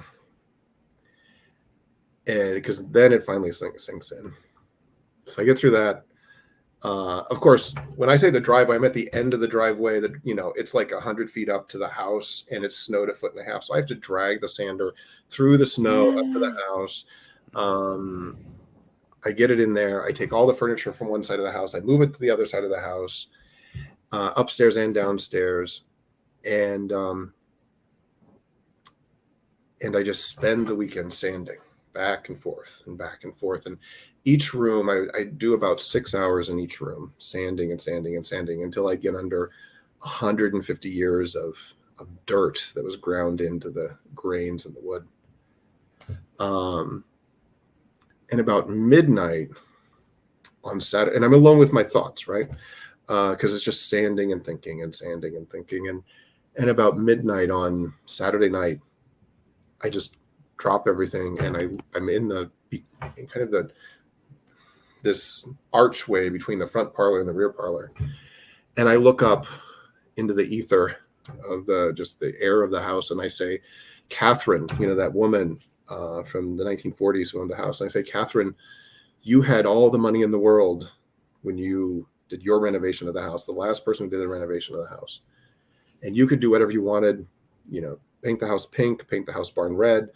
And because then it finally sinks in. So I get through that. Of course, when I say the driveway, I'm at the end of the driveway that, it's like 100 feet up to the house and it's snowed a foot and a half. So I have to drag the sander through the snow up to the house. I get it in there. I take all the furniture from one side of the house. I move it to the other side of the house, upstairs and downstairs. And I just spend the weekend sanding back and forth and back and forth. And each room, I do about 6 hours in each room, sanding and sanding and sanding until I get under 150 years of dirt that was ground into the grains in the wood. And about midnight on Saturday, and I'm alone with my thoughts, right? Because it's just sanding and thinking and sanding and thinking. And about midnight on Saturday night, I just drop everything, and I'm in this archway between the front parlor and the rear parlor, and I look up into the ether of the air of the house, and I say, Catherine, that woman from the 1940s who owned the house, and I say, Catherine, you had all the money in the world when you did your renovation of the house, the last person who did the renovation of the house, and you could do whatever you wanted, paint the house pink, paint the house barn red,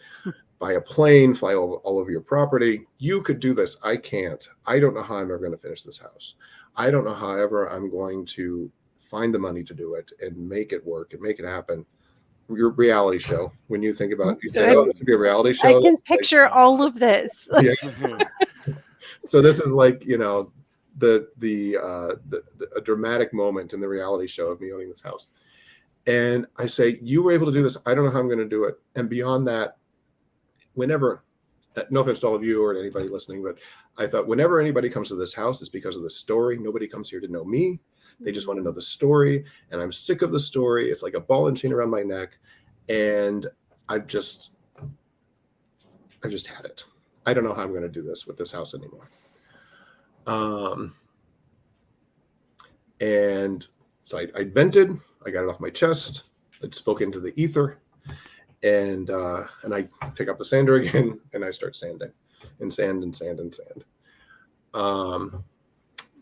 buy a plane, fly all over your property. You could do this. I can't. I don't know how I'm ever going to finish this house. I don't know how ever I'm going to find the money to do it and make it work and make it happen. Your reality show, when you think about, you say, oh, this would be a reality show. I can picture all of this. Yeah. So this is like, a dramatic moment in the reality show of me owning this house. And I say, you were able to do this. I don't know how I'm going to do it. And beyond that, whenever, no offense to all of you or anybody listening, but I thought whenever anybody comes to this house, it's because of the story. Nobody comes here to know me. They just want to know the story. And I'm sick of the story. It's like a ball and chain around my neck. And I've just had it. I don't know how I'm going to do this with this house anymore. And so I vented. I got it off my chest. It spoke into the ether. And I pick up the sander again, and I start sanding and sand and sand and sand.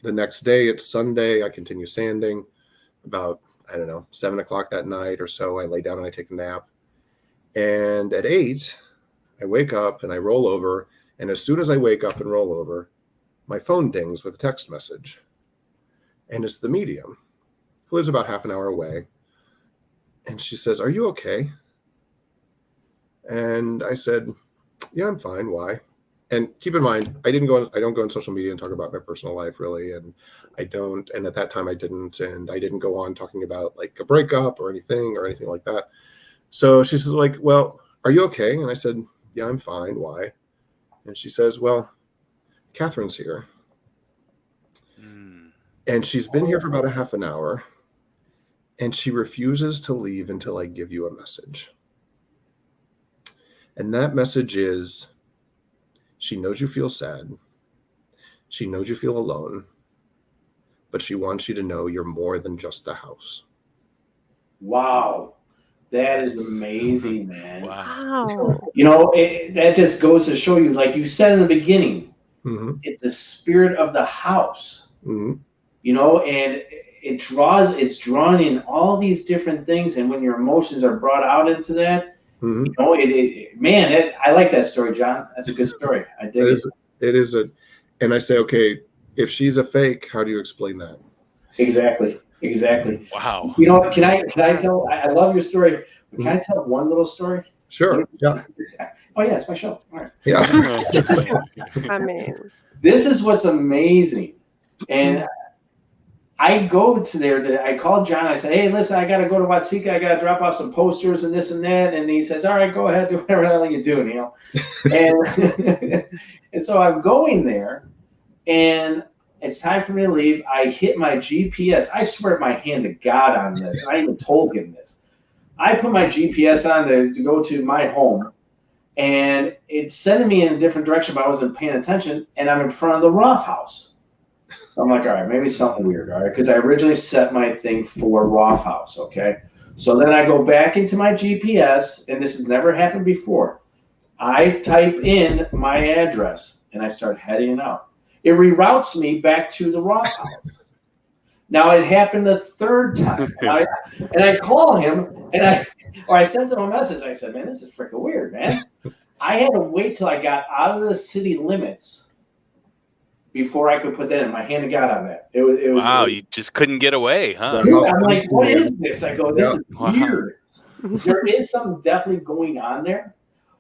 The next day, it's Sunday. I continue sanding. About, 7 o'clock that night or so, I lay down and I take a nap. And at 8, I wake up and I roll over. And as soon as I wake up and roll over, my phone dings with a text message. And it's the medium, who lives about half an hour away. And she says, "Are you okay?" And I said, "Yeah, I'm fine. Why?" And keep in mind, I don't go on social media and talk about my personal life really. And I don't, and at that time I didn't, and I didn't go on talking about like a breakup or anything like that. So she says, like, "Well, are you okay?" And I said, "Yeah, I'm fine. Why?" And she says, "Well, Catherine's here." And she's been here for about a half an hour, and she refuses to leave until I give you a message. And that message is, she knows you feel sad. She knows you feel alone, but she wants you to know you're more than just the house. Wow. That is amazing, man. Wow. That just goes to show you, like you said in the beginning, mm-hmm. It's the spirit of the house, mm-hmm. And it's drawn in all these different things. And when your emotions are brought out into that, mm-hmm. I like that story, John. That's a good story. I dig it. It is and I say, okay, if she's a fake, how do you explain that? Exactly. Wow. Can I tell? I love your story. But can I tell one little story? Sure. Yeah. Oh yeah, it's my show. All right. Yeah. I mean, this is what's amazing, and I go to there. I called John. I said, "Hey, listen, I got to go to Watsika. I got to drop off some posters and this and that." And he says, "All right, go ahead, do whatever the hell you do, Neil." And so I'm going there, and it's time for me to leave. I hit my GPS. I swear my hand to God on this. I even told him this. I put my GPS on to go to my home, and it's sending me in a different direction, but I wasn't paying attention, and I'm in front of the Roff House. So I'm like, all right, maybe something weird, all right? Because I originally set my thing for Roff House, okay? So then I go back into my GPS, and this has never happened before. I type in my address, and I start heading out. It reroutes me back to the Roff House. Now it happened the third time, and I call him, and I sent him a message. I said, "Man, this is freaking weird, man." I had to wait till I got out of the city limits before I could put that in. My hand to God on that. It was wow. You just couldn't get away, huh? I'm like, what is this? I go, this is weird. There is something definitely going on there.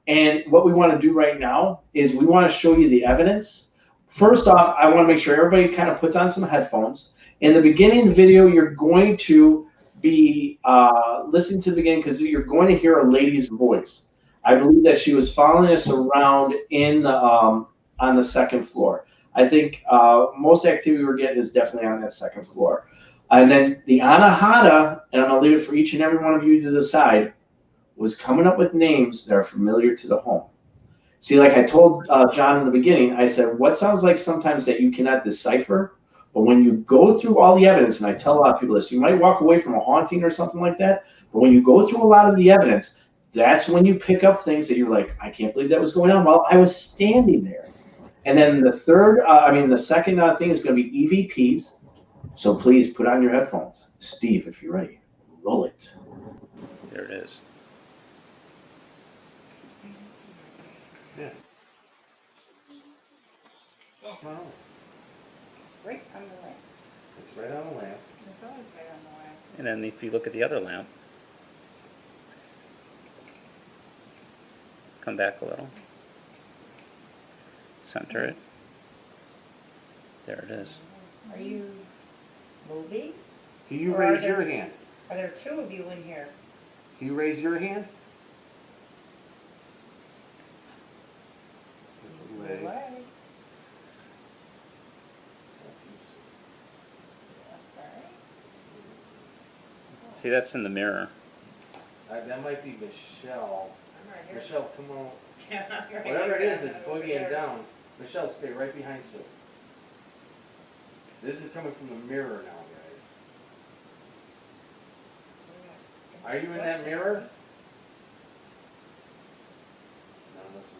And what we want to do right now is we want to show you the evidence. First off, I want to make sure everybody kind of puts on some headphones. In the beginning video, you're going to be listening to the beginning because you're going to hear a lady's voice. I believe that she was following us around in the, on the second floor. I think most activity we're getting is definitely on that second floor. And then the Anahata, and I'm going to leave it for each and every one of you to decide, was coming up with names that are familiar to the home. See, like I told John in the beginning, I said, what sounds like sometimes that you cannot decipher, but when you go through all the evidence, and I tell a lot of people this, you might walk away from a haunting or something like that, but when you go through a lot of the evidence, that's when you pick up things that you're like, I can't believe that was going on while I was standing there. And then the third, the second thing is going to be EVPs. So please put on your headphones. Steve, if you're ready, roll it. There it is. Yeah. Wow. Right on the lamp. It's right on the lamp. It's always right on the lamp. And then if you look at the other lamp, come back a little, center it. There it is. Are you moving? Can you Or raise are there- your hand? Are there two of you in here? Can you raise your hand? Wait. Away. See, that's in the mirror. That might be Michelle. I'm right here. Michelle, come on. Yeah, I'm right Whatever it here. is, it's Over boogieing there. down. Michelle, stay right behind Sue. This is coming from the mirror now, guys. Are you in that mirror? No, listen.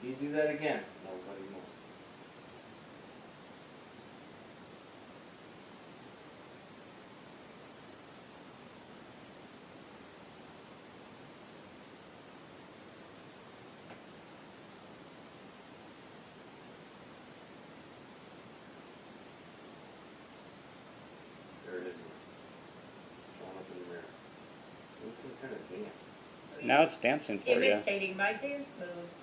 Can you do that again? Nobody moves. There it is. Showing up in the mirror. Doing some kind of dance. Now it's dancing for you. Imitating my dance moves.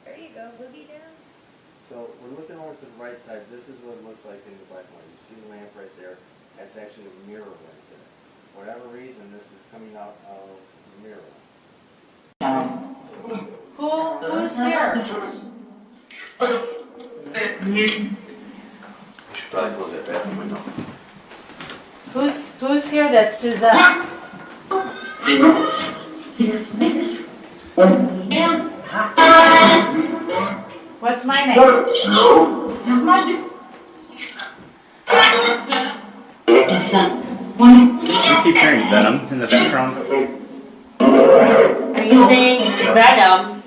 There you go, boogie down. So we're looking over to the right side. This is what it looks like in the black and white. You see the lamp right there. That's actually a mirror right there. For whatever reason, this is coming out of the mirror. Who's here? You should probably close that bathroom window. Who's here? That's Suzette. What's my name? You keep hearing Venom in the background. Are you saying Venom?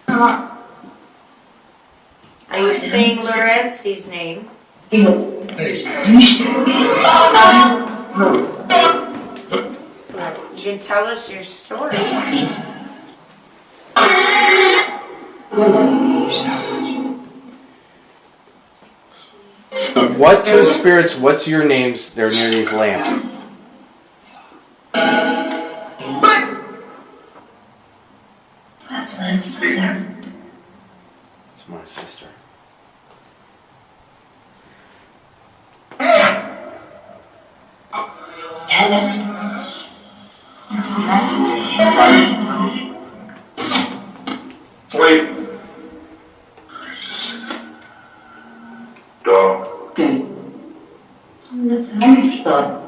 Are you saying Lurancy's name? You can tell us your story. What two spirits, what's your names? They're near these lamps. That's my sister. It's my sister. Tell him. Wait. Dog. Good. That's very good.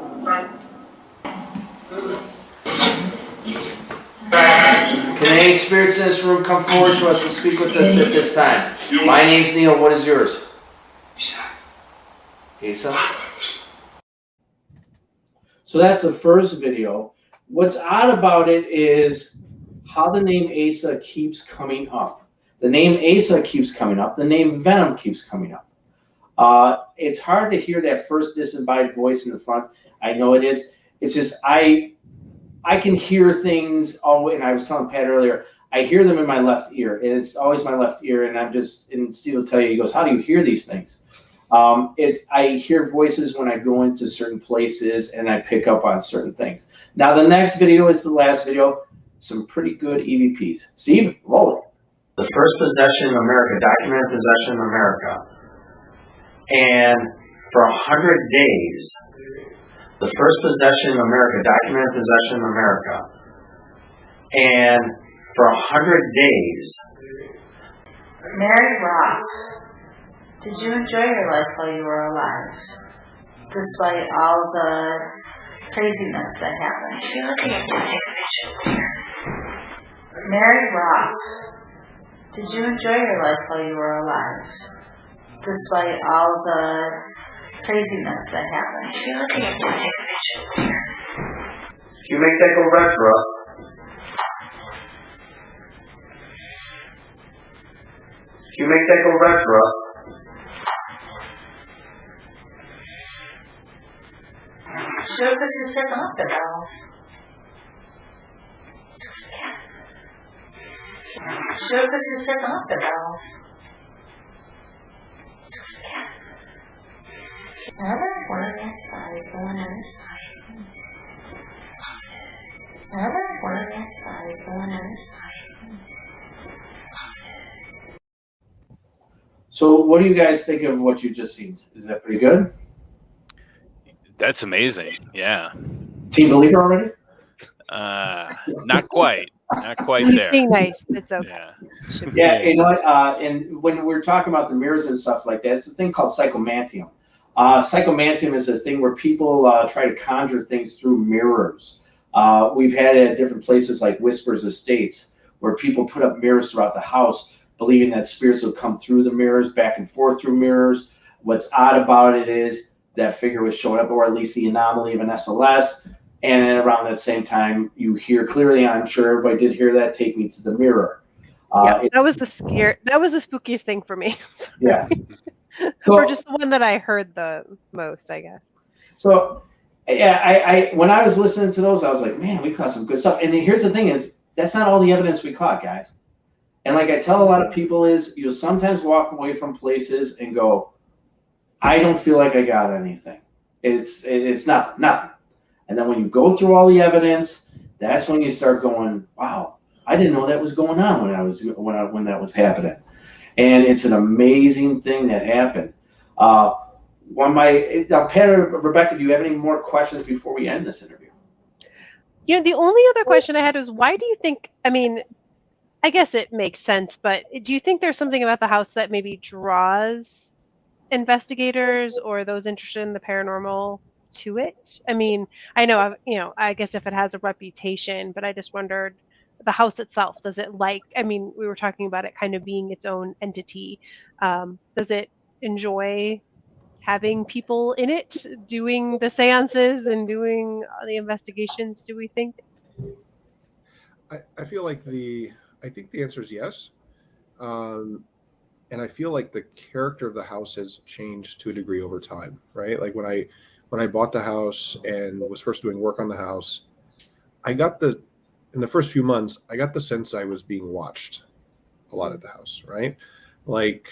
Can any spirits in this room come forward to us and speak with us at this time? My name's Neil. What is yours? Asa? So that's the first video. What's odd about it is how the name Asa keeps coming up. The name Asa keeps coming up. The name Venom keeps coming up. It's hard to hear that first disembodied voice in the front. I know it is. It's just I can hear things. Oh, and I was telling Pat earlier, I hear them in my left ear, and it's always my left ear. And I'm just, and Steve will tell you, he goes, "How do you hear these things?" I hear voices when I go into certain places, and I pick up on certain things. Now, the next video is the last video. Some pretty good EVPs. Steve, roll it. The first possession in America, documented possession in America. And for 100 days, the first possession in America, documented possession in America. And for 100 days. Mary Roff, did you enjoy your life while you were alive? Despite all the craziness that happened. You're looking at television here. Mary Roff, did you enjoy your life while you were alive? Despite all the craziness that happened. You're looking at television here. You make that go red for us. You make that go red for us. Sure, this is picking up the bells. Sure, this is picking up the bells. Another one inside, going inside. Another one inside, going inside. So what do you guys think of what you just seen? Is that pretty good? That's amazing. Yeah. Team believer already? Not quite. Not quite there. Being nice. It's okay. Yeah. Yeah, you know what? And when we're talking about the mirrors and stuff like that, it's a thing called psychomantium. Psychomantium is a thing where people try to conjure things through mirrors. We've had it at different places like Whispers Estates, where people put up mirrors throughout the house, believing that spirits will come through the mirrors, back and forth through mirrors. What's odd about it is that figure was showing up, or at least the anomaly of an SLS. And then around that same time, you hear clearly, I'm sure everybody did hear that, take me to the mirror. Yeah, that was the spookiest thing for me. Yeah. Or just the one that I heard the most, I guess. So, yeah, I when I was listening to those, I was like, man, we caught some good stuff. And here's the thing is, that's not all the evidence we caught, guys. And like I tell a lot of people is, you'll sometimes walk away from places and go, I don't feel like I got anything. It's nothing. And then when you go through all the evidence, that's when you start going, wow, I didn't know that was going on when that was happening. And it's an amazing thing that happened. Pat or Rebecca, do you have any more questions before we end this interview? You know, the only other question I had was, why do you think, I mean, I guess it makes sense, but do you think there's something about the house that maybe draws investigators or those interested in the paranormal to it? I mean, I know, I guess if it has a reputation, but I just wondered, the house itself, does it we were talking about it kind of being its own entity. Does it enjoy having people in it doing the seances and doing the investigations, do we think? I feel like I think the answer is yes. And I feel like the character of the house has changed to a degree over time, right? Like when I bought the house and was first doing work on the house, in the first few months, I got the sense I was being watched a lot at the house, right? Like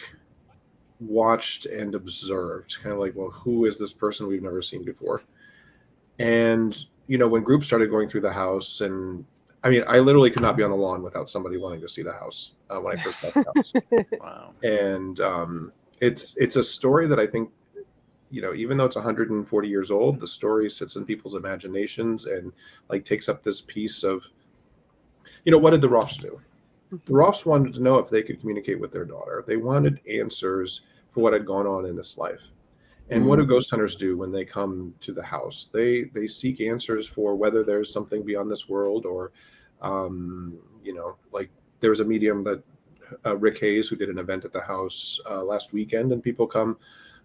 watched and observed, kind of like, well, who is this person we've never seen before? And, when groups started going through the house, and I mean, I literally could not be on the lawn without somebody wanting to see the house when I first got the house. Wow. And it's a story that I think, even though it's 140 years old, the story sits in people's imaginations and like takes up this piece of, what did the Roffs do? The Roffs wanted to know if they could communicate with their daughter. They wanted answers for what had gone on in this life. And what do ghost hunters do when they come to the house? They seek answers for whether there's something beyond this world, or, like there was a medium that Rick Hayes, who did an event at the house last weekend, and people come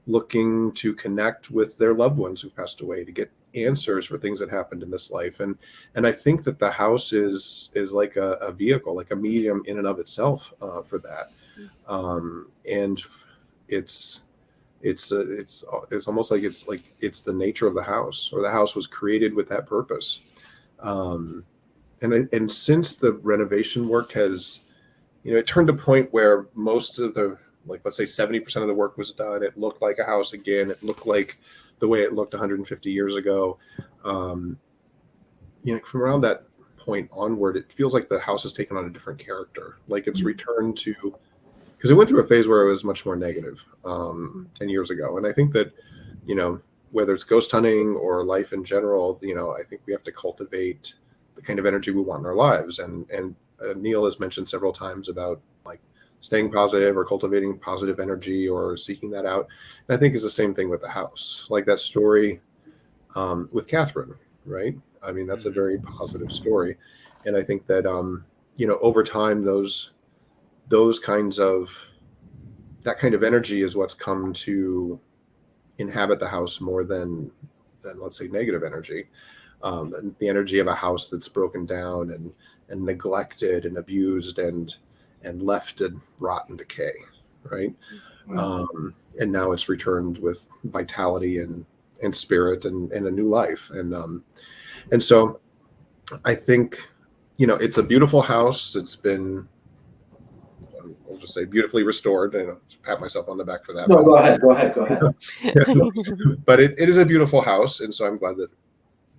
looking to connect with their loved ones who passed away, to get answers for things that happened in this life. And I think that the house is like a vehicle, like a medium in and of itself for that. And it's almost like it's the nature of the house, or the house was created with that purpose. And since the renovation work has, it turned a point where most of the like, let's say 70% of the work was done. It looked like a house again. It looked like the way it looked 150 years ago. From around that point onward, it feels like the house has taken on a different character. Like it's returned to, because it went through a phase where it was much more negative 10 years ago. And I think that, whether it's ghost hunting or life in general, I think we have to cultivate the kind of energy we want in our lives. And Neil has mentioned several times about like staying positive or cultivating positive energy or seeking that out. And I think it's the same thing with the house, like that story with Catherine, right? I mean, that's a very positive story. And I think that, over time, that kind of energy is what's come to inhabit the house more than let's say negative energy. The energy of a house that's broken down and neglected and abused and left in rotten decay, right? And now it's returned with vitality and spirit and a new life. And so I think, it's a beautiful house. It's been, I'll just say, beautifully restored. Pat myself on the back for that. No, go ahead. But it is a beautiful house. And so I'm glad that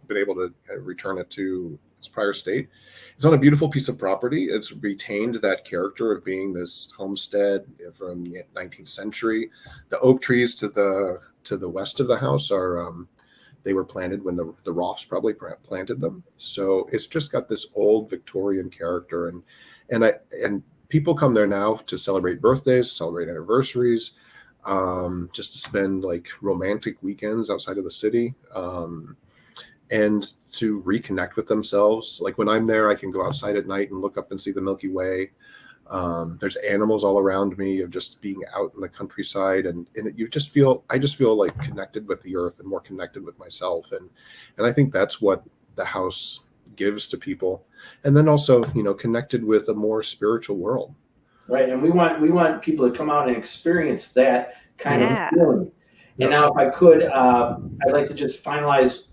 I've been able to return it to its prior state. It's on a beautiful piece of property. It's retained that character of being this homestead from the 19th century. The oak trees to the west of the house are, they were planted when the Roffs probably planted them. So it's just got this old Victorian character. And people come there now to celebrate birthdays, celebrate anniversaries, just to spend like romantic weekends outside of the city, and to reconnect with themselves. Like when I'm there, I can go outside at night and look up and see the Milky Way. There's animals all around me of just being out in the countryside, and I just feel like connected with the earth and more connected with myself. And I think that's what the house gives to people. And then also, connected with a more spiritual world. Right. And we want people to come out and experience that kind of feeling. And now if I could, I'd like to just finalize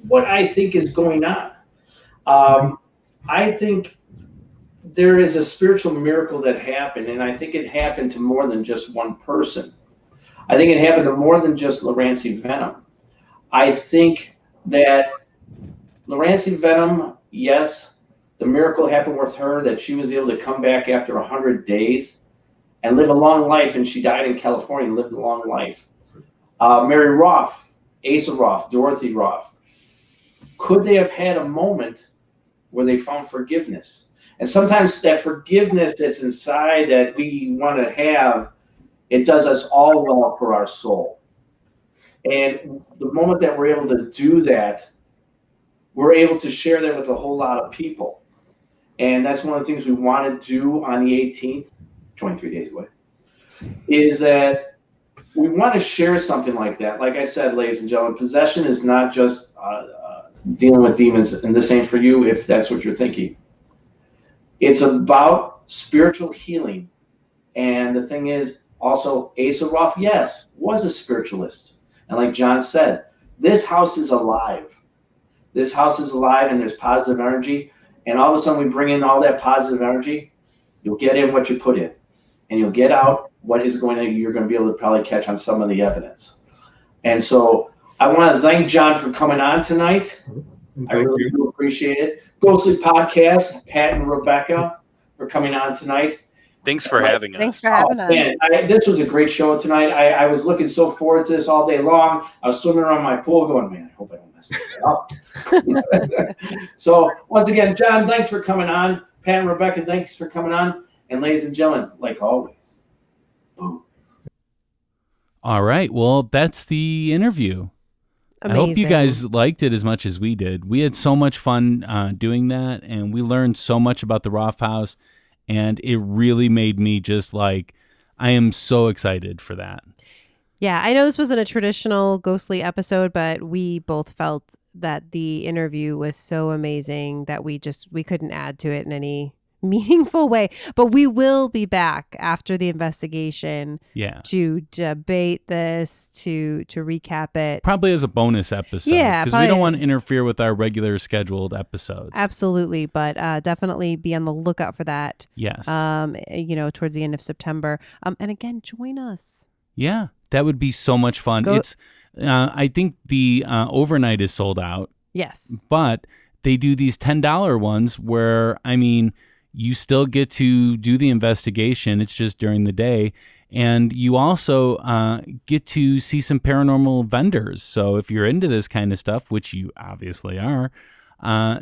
what I think is going on. I think there is a spiritual miracle that happened, and I think it happened to more than just one person. I think it happened to more than just Lurancy Vennum. I think that Lurancy Vennum, yes, the miracle happened with her, that she was able to come back after 100 days and live a long life, and she died in California and lived a long life. Mary Roff, Asa Roff, Dorothy Roff, could they have had a moment where they found forgiveness? And sometimes that forgiveness that's inside that we want to have, it does us all well for our soul. And the moment that we're able to do that, we're able to share that with a whole lot of people. And that's one of the things we want to do on the 18th, 23 days away, is that we want to share something like that. Like I said, ladies and gentlemen, possession is not just dealing with demons, and this ain't for you if that's what you're thinking. It's about spiritual healing. And the thing is, also, Asa Roff, yes, was a spiritualist. And like John said, this house is alive. This house is alive, and there's positive energy. And all of a sudden, we bring in all that positive energy. You'll get in what you put in. And you'll get out what is you're going to be able to probably catch on some of the evidence. And so I want to thank John for coming on tonight. I really do appreciate it. Ghostly Podcast, Pat and Rebecca, for coming on tonight. Thanks for having us. Thanks for having us. Man, this was a great show tonight. I was looking so forward to this all day long. I was swimming around my pool going, man, I hope I don't mess this up. So once again, John, thanks for coming on. Pat and Rebecca, thanks for coming on. And ladies and gentlemen, like always, boom. All right. Well, that's the interview. Amazing. I hope you guys liked it as much as we did. We had so much fun doing that, and we learned so much about the Roff House, and it really made me just like, I am so excited for that. Yeah, I know this wasn't a traditional ghostly episode, but we both felt that the interview was so amazing that we couldn't add to it in any meaningful way. But we will be back after the investigation to debate this, to recap it. Probably as a bonus episode. Yeah. Because we don't want to interfere with our regular scheduled episodes. Absolutely. But definitely be on the lookout for that. Yes. Towards the end of September. And again, join us. Yeah. That would be so much fun. I think the overnight is sold out. Yes. But they do these $10 ones where, I mean, you still get to do the investigation. It's just during the day. And you also get to see some paranormal vendors. So if you're into this kind of stuff, which you obviously are,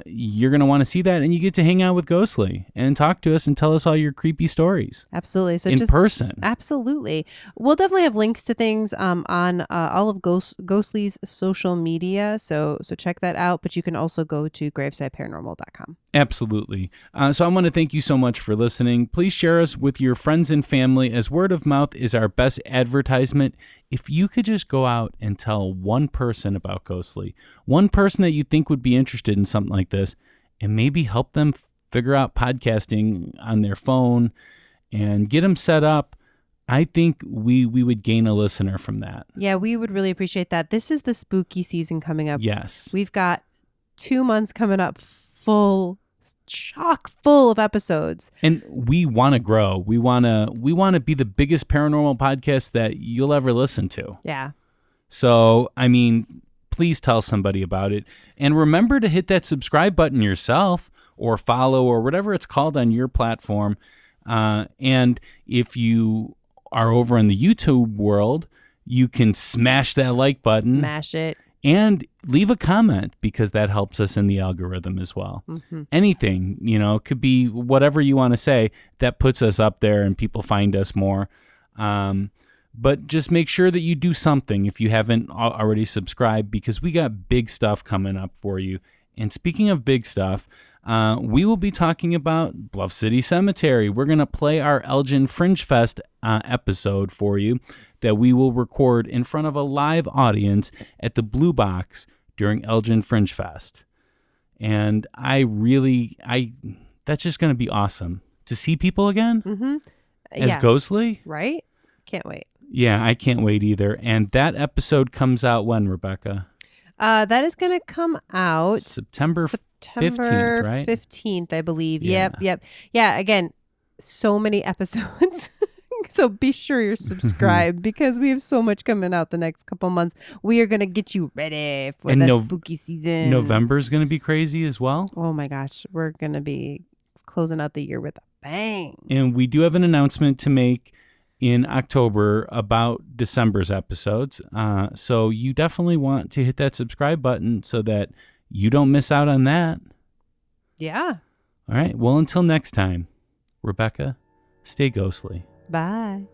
you're going to want to see that. And you get to hang out with Ghostly and talk to us and tell us all your creepy stories. Absolutely. So in person. Absolutely. We'll definitely have links to things on all of Ghostly's social media. So check that out. But you can also go to gravesideparanormal.com. Absolutely. So I want to thank you so much for listening. Please share us with your friends and family, as word of mouth is our best advertisement. If you could just go out and tell one person about Ghostly, one person that you think would be interested in something like this, and maybe help them figure out podcasting on their phone and get them set up, I think we would gain a listener from that. Yeah, we would really appreciate that. This is the spooky season coming up. Yes. We've got 2 months coming up chock full of episodes, and we want to grow. We want to be the biggest paranormal podcast that you'll ever listen to. Yeah. So, I mean, please tell somebody about it, and remember to hit that subscribe button yourself, or follow, or whatever it's called on your platform. And if you are over in the YouTube world, you can smash that like button. Smash it. And leave a comment, because that helps us in the algorithm as well. Mm-hmm. Anything, could be whatever you want to say that puts us up there and people find us more. But just make sure that you do something if you haven't already subscribed, because we got big stuff coming up for you. And speaking of big stuff, we will be talking about Bluff City Cemetery. We're going to play our Elgin Fringe Fest episode for you that we will record in front of a live audience at the Blue Box during Elgin Fringe Fest. And that's just going to be awesome to see people again as Ghostly. Right? Can't wait. Yeah, I can't wait either. And that episode comes out when, Rebecca? That is going to come out September 15th, right? 15th, I believe. Yeah. Yep. Yeah, again, so many episodes. So be sure you're subscribed, because we have so much coming out the next couple months. We are going to get you ready for the spooky season. November's going to be crazy as well. Oh my gosh. We're going to be closing out the year with a bang. And we do have an announcement to make in October about December's episodes. So you definitely want to hit that subscribe button so that you don't miss out on that. Yeah. All right. Well, until next time, Rebecca, stay ghostly. Bye.